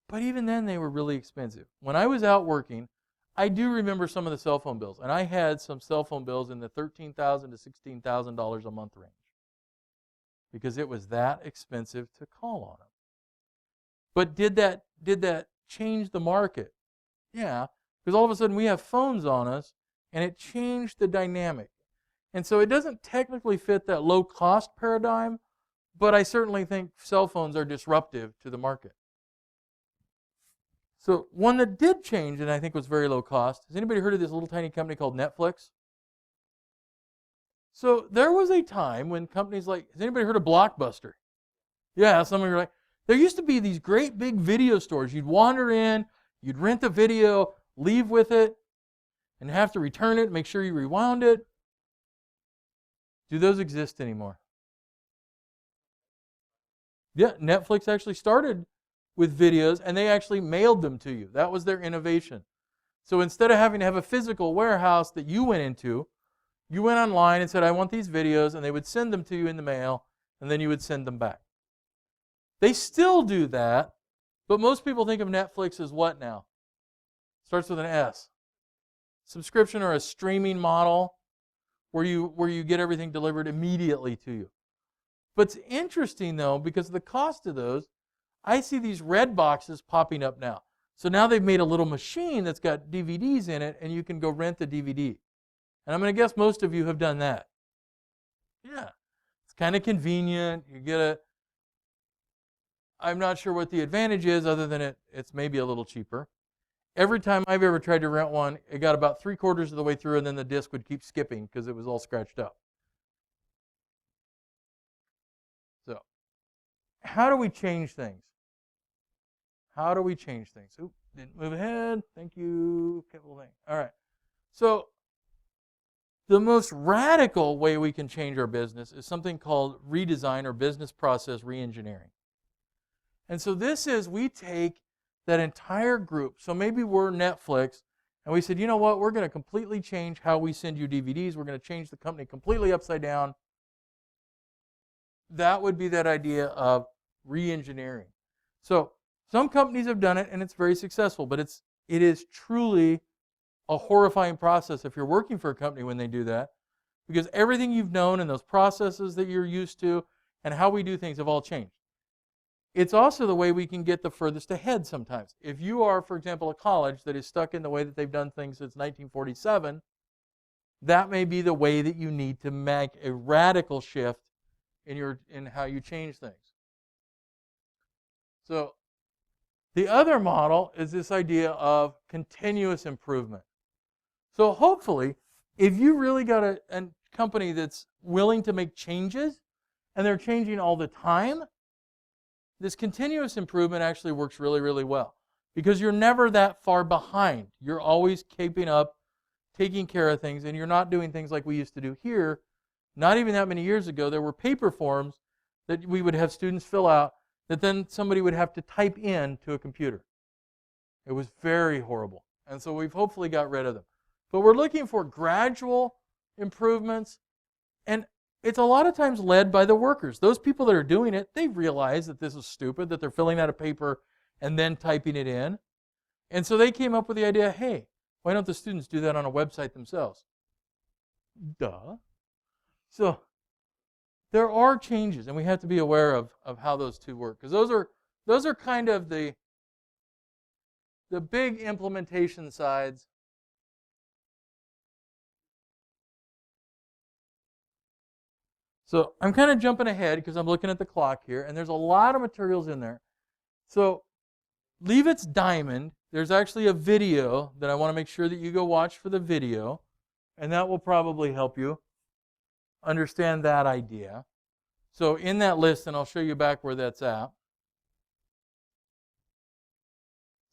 But even then, they were really expensive. When I was out working, I do remember some of the cell phone bills. And I had some cell phone bills in the $13,000 to $16,000 a month range. Because it was that expensive to call on them. But did that change the market? Yeah. Because all of a sudden we have phones on us, and it changed the dynamic. And so it doesn't technically fit that low-cost paradigm, but I certainly think cell phones are disruptive to the market. So one that did change and I think was very low cost, has anybody heard of this little tiny company called Netflix? So there was a time when companies like, has anybody heard of Blockbuster? Yeah, some of you are like, there used to be these great big video stores. You'd wander in, you'd rent the video, leave with it, and have to return it, make sure you rewound it. Do those exist anymore? Yeah, Netflix actually started with videos, and they actually mailed them to you. That was their innovation. So instead of having to have a physical warehouse that you went into, you went online and said, I want these videos, and they would send them to you in the mail, and then you would send them back. They still do that, but most people think of Netflix as what now? Starts with an S. Subscription or a streaming model where you get everything delivered immediately to you. But it's interesting, though, because of the cost of those, I see these red boxes popping up now. So now they've made a little machine that's got DVDs in it, and you can go rent the DVD. And I'm going to guess most of you have done that. Yeah. It's kind of convenient. You get a... I'm not sure what the advantage is other than it's maybe a little cheaper. Every time I've ever tried to rent one, it got about 3/4 of the way through, and then the disc would keep skipping because it was all scratched up. So, how do we change things? How do we change things? Oop, didn't move ahead. Thank you. Couple things. All right. So, the most radical way we can change our business is something called redesign or business process reengineering. And so this is, we take that entire group. So maybe we're Netflix, and we said, you know what, we're going to completely change how we send you DVDs. We're going to change the company completely upside down. That would be that idea of re-engineering. So some companies have done it, and it's very successful, but it is truly a horrifying process if you're working for a company when they do that, because everything you've known and those processes that you're used to and how we do things have all changed. It's also the way we can get the furthest ahead sometimes. If you are, for example, a college that is stuck in the way that they've done things since 1947, that may be the way that you need to make a radical shift in how you change things. So the other model is this idea of continuous improvement. So hopefully, if you really got a company that's willing to make changes, and they're changing all the time, this continuous improvement actually works really, really well. Because you're never that far behind. You're always keeping up, taking care of things, and you're not doing things like we used to do here. Not even that many years ago, there were paper forms that we would have students fill out that then somebody would have to type in to a computer. It was very horrible. And so we've hopefully got rid of them. But we're looking for gradual improvements, and it's a lot of times led by the workers. Those people that are doing it, they realize that this is stupid, that they're filling out a paper and then typing it in. And so they came up with the idea, hey, why don't the students do that on a website themselves? Duh. So there are changes, and we have to be aware of how those two work. Because those are kind of the big implementation sides. So I'm kind of jumping ahead because I'm looking at the clock here, and there's a lot of materials in there. So Leavitt's Diamond, there's actually a video that I want to make sure that you go watch for the video, and that will probably help you. understand that idea. So in that list, and I'll show you back where that's at.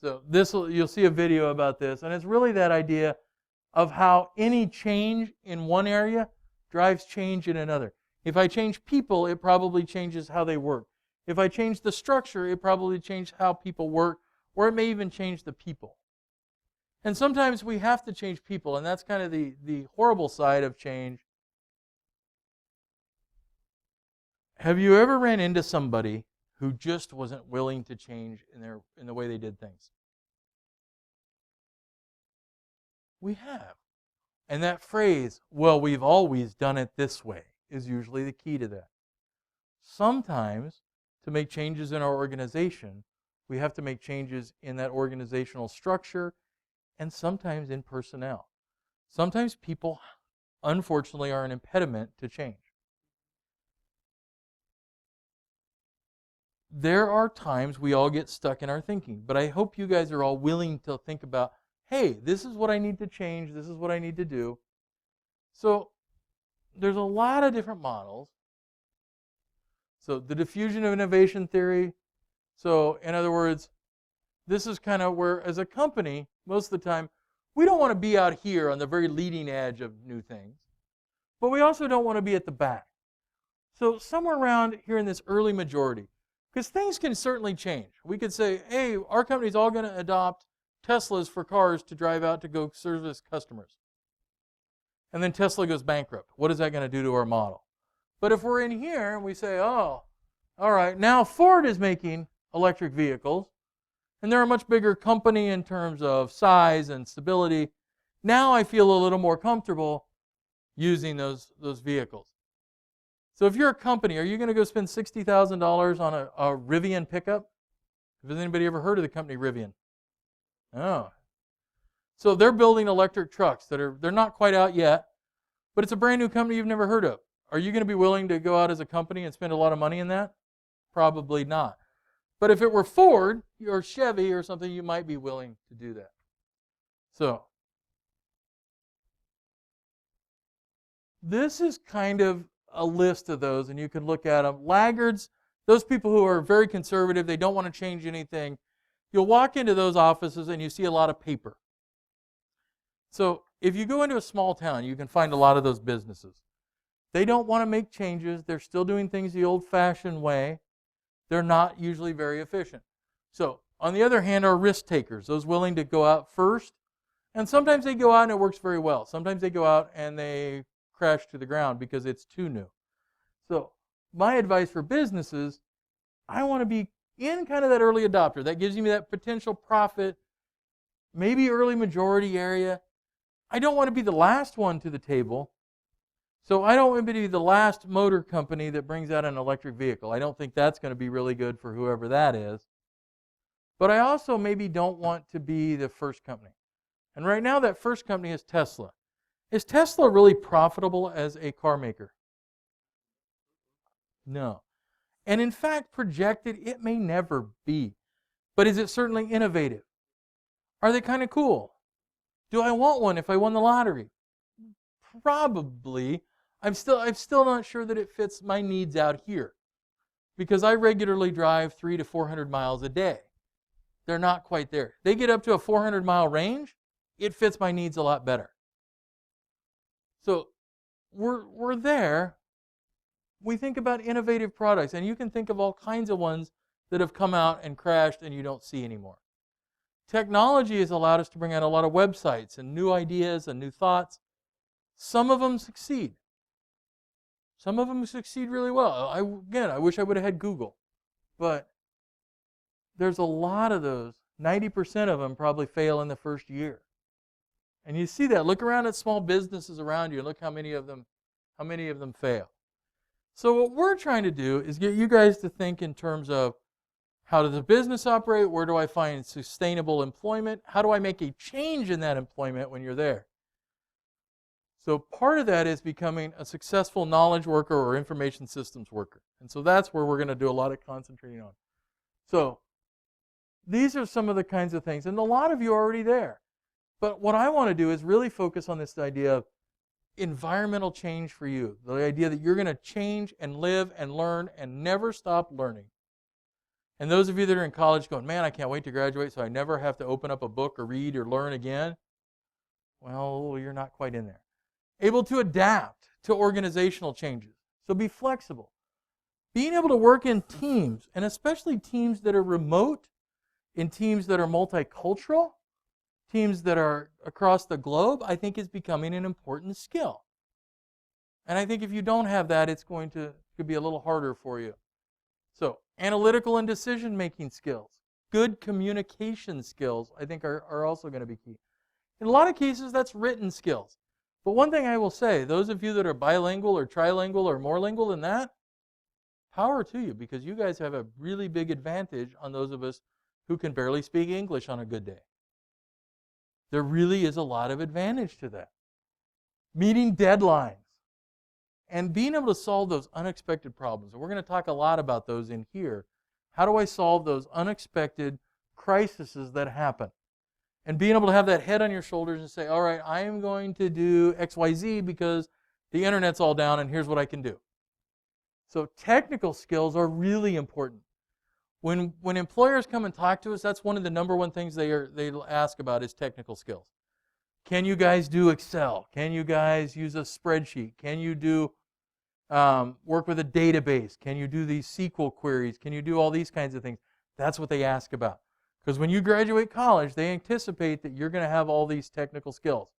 So you'll see a video about this, and it's really that idea of how any change in one area drives change in another. If I change people, it probably changes how they work. If I change the structure, it probably changes how people work, or it may even change the people. And sometimes we have to change people, and that's kind of the horrible side of change. Have you ever ran into somebody who just wasn't willing to change in the way they did things? We have. And that phrase, well, we've always done it this way, is usually the key to that. Sometimes, to make changes in our organization, we have to make changes in that organizational structure, and sometimes in personnel. Sometimes people, unfortunately, are an impediment to change. There are times we all get stuck in our thinking, but I hope you guys are all willing to think about, hey, this is what I need to change, this is what I need to do. So there's a lot of different models. So the diffusion of innovation theory. So in other words, this is kind of where, as a company, most of the time, we don't want to be out here on the very leading edge of new things, but we also don't want to be at the back. So somewhere around here in this early majority, because things can certainly change. We could say, hey, our company's all going to adopt Teslas for cars to drive out to go service customers. And then Tesla goes bankrupt. What is that going to do to our model? But if we're in here and we say, oh, all right, now Ford is making electric vehicles, and they're a much bigger company in terms of size and stability. Now I feel a little more comfortable using those vehicles. So if you're a company, are you going to go spend $60,000 on a Rivian pickup? Has anybody ever heard of the company Rivian? Oh. So they're building electric trucks they're not quite out yet, but it's a brand new company you've never heard of. Are you going to be willing to go out as a company and spend a lot of money in that? Probably not. But if it were Ford or Chevy or something, you might be willing to do that. So this is kind of a list of those, and you can look at them. Laggards, those people who are very conservative, they don't want to change anything. You'll walk into those offices and you see a lot of paper. So if you go into a small town, you can find a lot of those businesses. They don't want to make changes. They're still doing things the old-fashioned way. They're not usually very efficient. So on the other hand are risk takers, those willing to go out first. And sometimes they go out and it works very well. Sometimes they go out and they crash to the ground because it's too new. So my advice for businesses, I want to be in kind of that early adopter. That gives me that potential profit, maybe early majority area. I don't want to be the last one to the table. So I don't want to be the last motor company that brings out an electric vehicle. I don't think that's going to be really good for whoever that is. But I also maybe don't want to be the first company. And right now that first company is Tesla. Is Tesla really profitable as a car maker? No. And in fact, projected, it may never be. But is it certainly innovative? Are they kind of cool? Do I want one if I won the lottery? Probably. I'm still not sure that it fits my needs out here, because I regularly drive 300 to 400 miles a day. They're not quite there. They get up to a 400-mile range, it fits my needs a lot better. So we're there. We think about innovative products, and you can think of all kinds of ones that have come out and crashed and you don't see anymore. Technology has allowed us to bring out a lot of websites and new ideas and new thoughts. Some of them succeed. Some of them succeed really well. I wish I would have had Google. But there's a lot of those. 90% of them probably fail in the first year. And you see that. Look around at small businesses around you and look how many of them fail. So what we're trying to do is get you guys to think in terms of, how does a business operate? Where do I find sustainable employment? How do I make a change in that employment when you're there? So part of that is becoming a successful knowledge worker or information systems worker. And so that's where we're going to do a lot of concentrating on. So these are some of the kinds of things. And a lot of you are already there. But what I want to do is really focus on this idea of, environmental change for you. The idea that you're going to change and live and learn and never stop learning. And those of you that are in college going, man, I can't wait to graduate so I never have to open up a book or read or learn again. Well, you're not quite in there. Able to adapt to organizational changes. So be flexible. Being able to work in teams, and especially teams that are remote, in teams that are multicultural, teams that are across the globe, I think is becoming an important skill. And I think if you don't have that, it's going to be a little harder for you. So, analytical and decision-making skills, good communication skills, I think are also going to be key. In a lot of cases, that's written skills. But one thing I will say, those of you that are bilingual or trilingual or more lingual than that, power to you, because you guys have a really big advantage on those of us who can barely speak English on a good day. There really is a lot of advantage to that. Meeting deadlines and being able to solve those unexpected problems. And we're going to talk a lot about those in here. How do I solve those unexpected crises that happen? And being able to have that head on your shoulders and say, all right, I am going to do XYZ because the internet's all down and here's what I can do. So technical skills are really important. When employers come and talk to us, that's one of the number one things they ask about is technical skills. Can you guys do Excel? Can you guys use a spreadsheet? Can you do work with a database? Can you do these SQL queries? Can you do all these kinds of things? That's what they ask about. Because when you graduate college, they anticipate that you're going to have all these technical skills.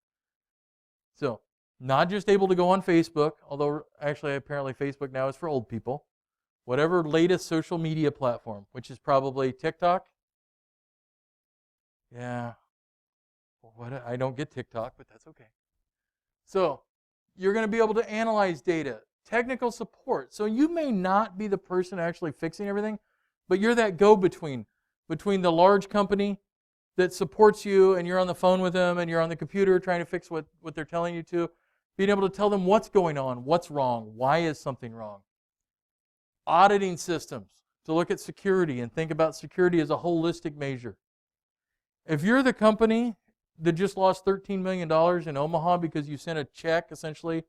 So, not just able to go on Facebook, although actually apparently Facebook now is for old people. Whatever latest social media platform, which is probably TikTok. Yeah. I don't get TikTok, but that's okay. So, you're going to be able to analyze data, technical support. So you may not be the person actually fixing everything, but you're that go-between between the large company that supports you and you're on the phone with them and you're on the computer trying to fix what they're telling you to, being able to tell them what's going on, what's wrong, why is something wrong. Auditing systems to look at security and think about security as a holistic measure. If you're the company that just lost $13 million in Omaha because you sent a check essentially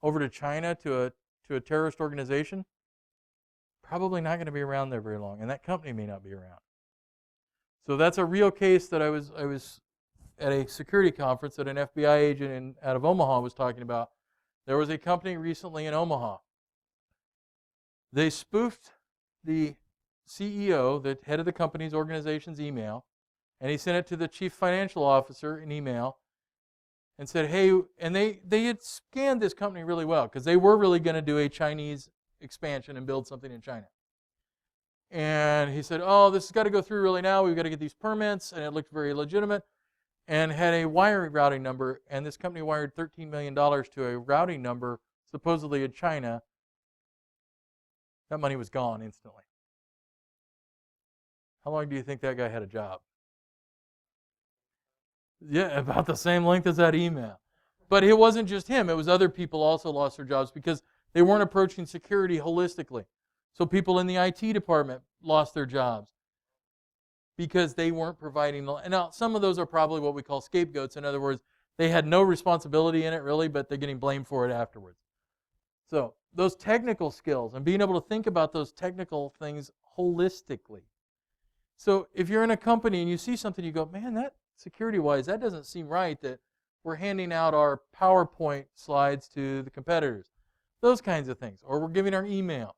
over to China to a terrorist organization, probably not going to be around there very long, and that company may not be around. So that's a real case that I was at a security conference that an FBI agent out of Omaha was talking about. There was a company recently in Omaha. They spoofed the CEO, the head of the company's organization's email, and he sent it to the chief financial officer in email and said, hey, and they had scanned this company really well because they were really going to do a Chinese expansion and build something in China. And he said, oh, this has got to go through really now. We've got to get these permits, and it looked very legitimate, and had a wiring routing number, and this company wired $13 million to a routing number supposedly in China. That money was gone instantly. How long do you think that guy had a job? Yeah, about the same length as that email. But it wasn't just him. It was other people also lost their jobs because they weren't approaching security holistically. So people in the IT department lost their jobs because they weren't providing. And now some of those are probably what we call scapegoats. In other words, they had no responsibility in it really, but they're getting blamed for it afterwards. So those technical skills and being able to think about those technical things holistically. So if you're in a company and you see something, you go, man, that security-wise, that doesn't seem right that we're handing out our PowerPoint slides to the competitors. Those kinds of things. Or we're giving our email.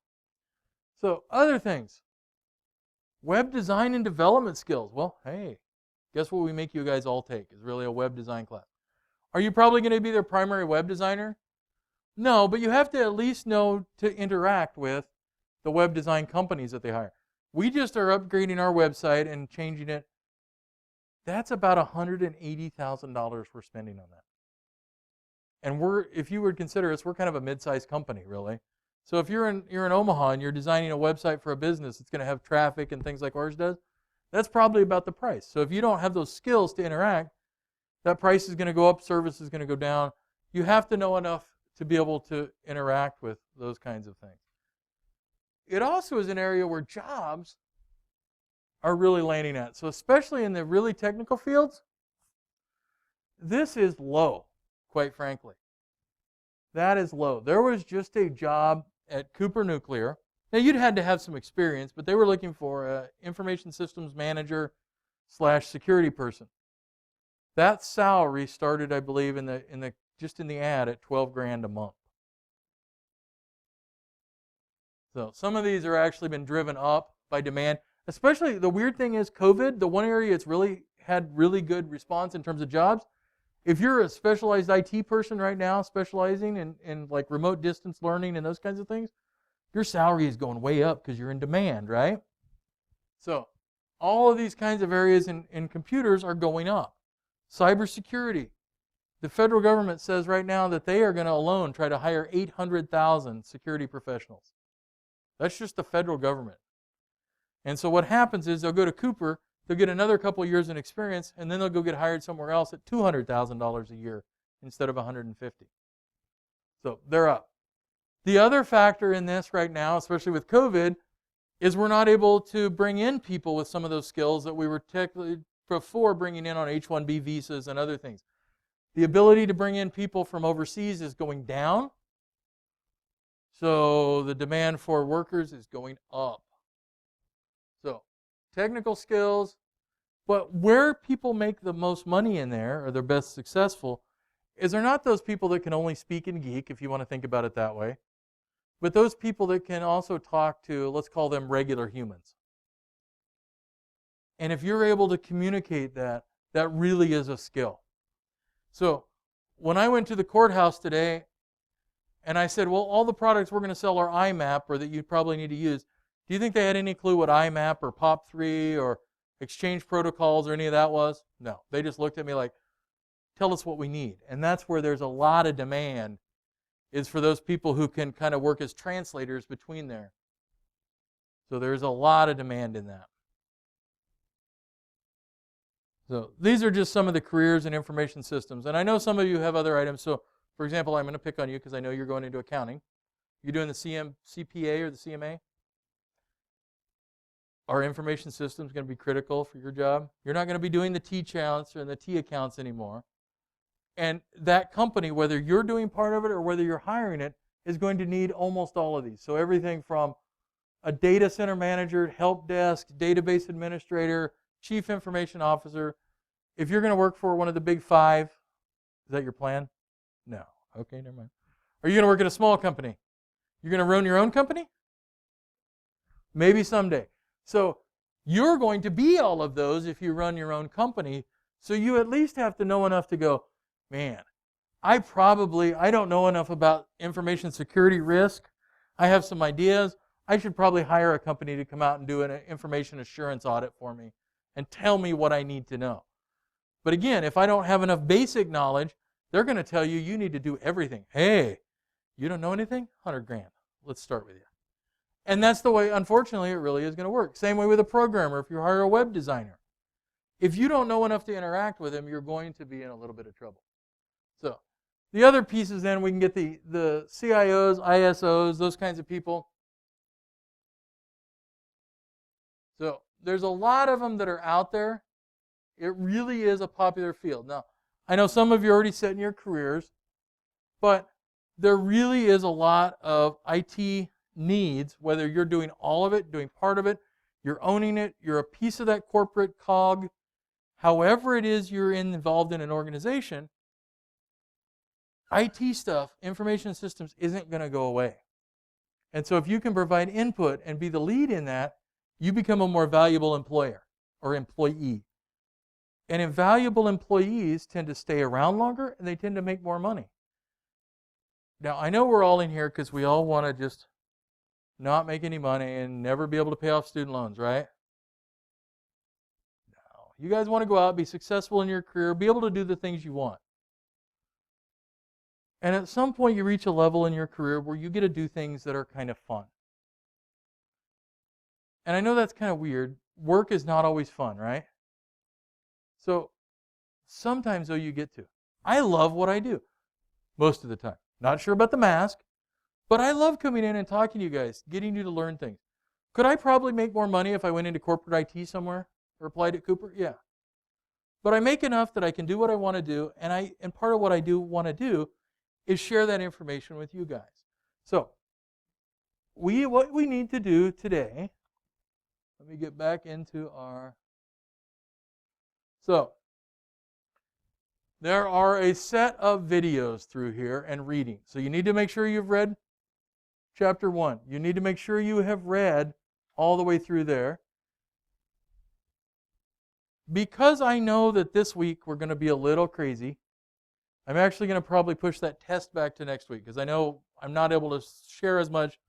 So other things. Web design and development skills. Well, hey, guess what we make you guys all take is really a web design class. Are you probably going to be their primary web designer? No, but you have to at least know to interact with the web design companies that they hire. We just are upgrading our website and changing it. That's about $180,000 we're spending on that. And if you would consider us, we're kind of a mid-sized company, really. So if you're in Omaha and you're designing a website for a business that's going to have traffic and things like ours does, that's probably about the price. So if you don't have those skills to interact, that price is going to go up, service is going to go down. You have to know enough to be able to interact with those kinds of things. It also is an area where jobs are really landing at. So especially in the really technical fields, this is low, quite frankly. That is low. There was just a job at Cooper Nuclear. Now, you'd had to have some experience, but they were looking for an information systems manager / security person. That salary started, I believe, just in the ad at $12,000 a month. So some of these are actually been driven up by demand. Especially, the weird thing is COVID, the one area it's really had really good response in terms of jobs. If you're a specialized IT person right now, specializing in like remote distance learning and those kinds of things, your salary is going way up because you're in demand, right? So all of these kinds of areas in computers are going up. Cybersecurity. The federal government says right now that they are going to alone try to hire 800,000 security professionals. That's just the federal government. And so what happens is they'll go to Cooper, they'll get another couple of years in experience, and then they'll go get hired somewhere else at $200,000 a year instead of $150,000. So they're up. The other factor in this right now, especially with COVID, is we're not able to bring in people with some of those skills that we were technically before bringing in on H-1B visas and other things. The ability to bring in people from overseas is going down. So the demand for workers is going up. So technical skills, but where people make the most money in there, or they're best successful, is they're not those people that can only speak and geek, if you want to think about it that way, but those people that can also talk to, let's call them regular humans. And if you're able to communicate that, that really is a skill. So when I went to the courthouse today, and I said, well, all the products we're going to sell are IMAP, or that you probably need to use. Do you think they had any clue what IMAP or POP3 or exchange protocols or any of that was? No. They just looked at me like, tell us what we need. And that's where there's a lot of demand, is for those people who can kind of work as translators between there. So there's a lot of demand in that. So these are just some of the careers in information systems. And I know some of you have other items. So, for example, I'm going to pick on you because I know you're going into accounting. You're doing the CPA or the CMA? Are information systems going to be critical for your job? You're not going to be doing the T accounts and the T accounts anymore. And that company, whether you're doing part of it or whether you're hiring it, is going to need almost all of these. So everything from a data center manager, help desk, database administrator, chief information officer. If you're going to work for one of the big five, is that your plan? No. Okay, never mind. Are you going to work at a small company? You're going to run your own company? Maybe someday. So you're going to be all of those if you run your own company. So you at least have to know enough to go, man, I don't know enough about information security risk. I have some ideas. I should probably hire a company to come out and do an information assurance audit for me and tell me what I need to know. But again, if I don't have enough basic knowledge, they're going to tell you, you need to do everything. Hey, you don't know anything? $100,000. Let's start with you. And that's the way, unfortunately, it really is going to work. Same way with a programmer if you hire a web designer. If you don't know enough to interact with them, you're going to be in a little bit of trouble. So the other pieces then, we can get the CIOs, ISOs, those kinds of people. So there's a lot of them that are out there. It really is a popular field. Now, I know some of you are already set in your careers, but there really is a lot of IT needs, whether you're doing all of it, doing part of it, you're owning it, you're a piece of that corporate cog, however it is you're involved in an organization, IT stuff, information systems, isn't going to go away. And so if you can provide input and be the lead in that, you become a more valuable employer or employee. And invaluable employees tend to stay around longer, and they tend to make more money. Now, I know we're all in here because we all want to just not make any money and never be able to pay off student loans, right? No. You guys want to go out, be successful in your career, be able to do the things you want. And at some point, you reach a level in your career where you get to do things that are kind of fun. And I know that's kind of weird. Work is not always fun, right? So sometimes, though, you get to. I love what I do most of the time. Not sure about the mask, but I love coming in and talking to you guys, getting you to learn things. Could I probably make more money if I went into corporate IT somewhere or applied at Cooper? Yeah. But I make enough that I can do what I want to do, and part of what I do want to do is share that information with you guys. So, what we need to do today, let me get back into our, so, there are a set of videos through here and reading. So you need to make sure you've read chapter 1. You need to make sure you have read all the way through there. Because I know that this week we're going to be a little crazy, I'm actually going to probably push that test back to next week because I know I'm not able to share as much.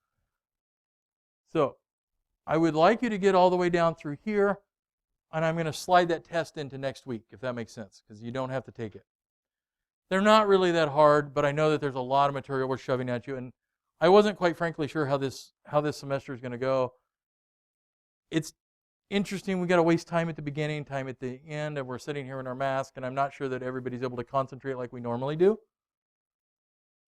So I would like you to get all the way down through here, and I'm going to slide that test into next week, if that makes sense, because you don't have to take it. They're not really that hard, but I know that there's a lot of material we're shoving at you, and I wasn't quite frankly sure how this semester is going to go. It's interesting. We got to waste time at the beginning, time at the end, and we're sitting here in our mask, and I'm not sure that everybody's able to concentrate like we normally do.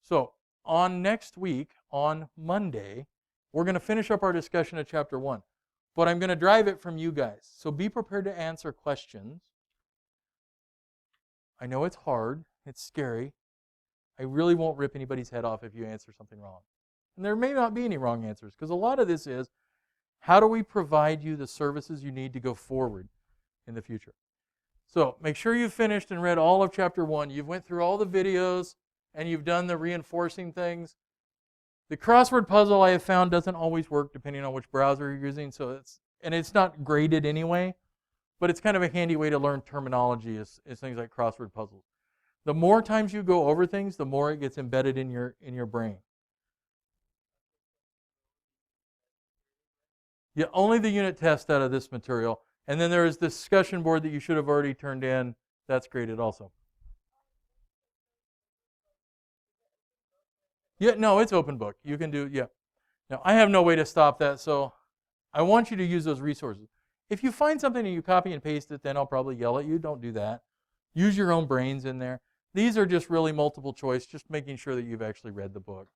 So on next week, on Monday, we're going to finish up our discussion of chapter 1. But I'm going to drive it from you guys. So be prepared to answer questions. I know it's hard. It's scary. I really won't rip anybody's head off if you answer something wrong. And there may not be any wrong answers, because a lot of this is, how do we provide you the services you need to go forward in the future? So make sure you've finished and read all of chapter 1. You've went through all the videos, and you've done the reinforcing things. The crossword puzzle I have found doesn't always work depending on which browser you're using, so it's not graded anyway, but it's kind of a handy way to learn terminology is things like crossword puzzles. The more times you go over things, the more it gets embedded in your brain. Yeah, only the unit test out of this material, and then there is the discussion board that you should have already turned in. That's graded also. Yeah, no, it's open book. You can do, yeah. Now, I have no way to stop that, so I want you to use those resources. If you find something and you copy and paste it, then I'll probably yell at you. Don't do that. Use your own brains in there. These are just really multiple choice, just making sure that you've actually read the book.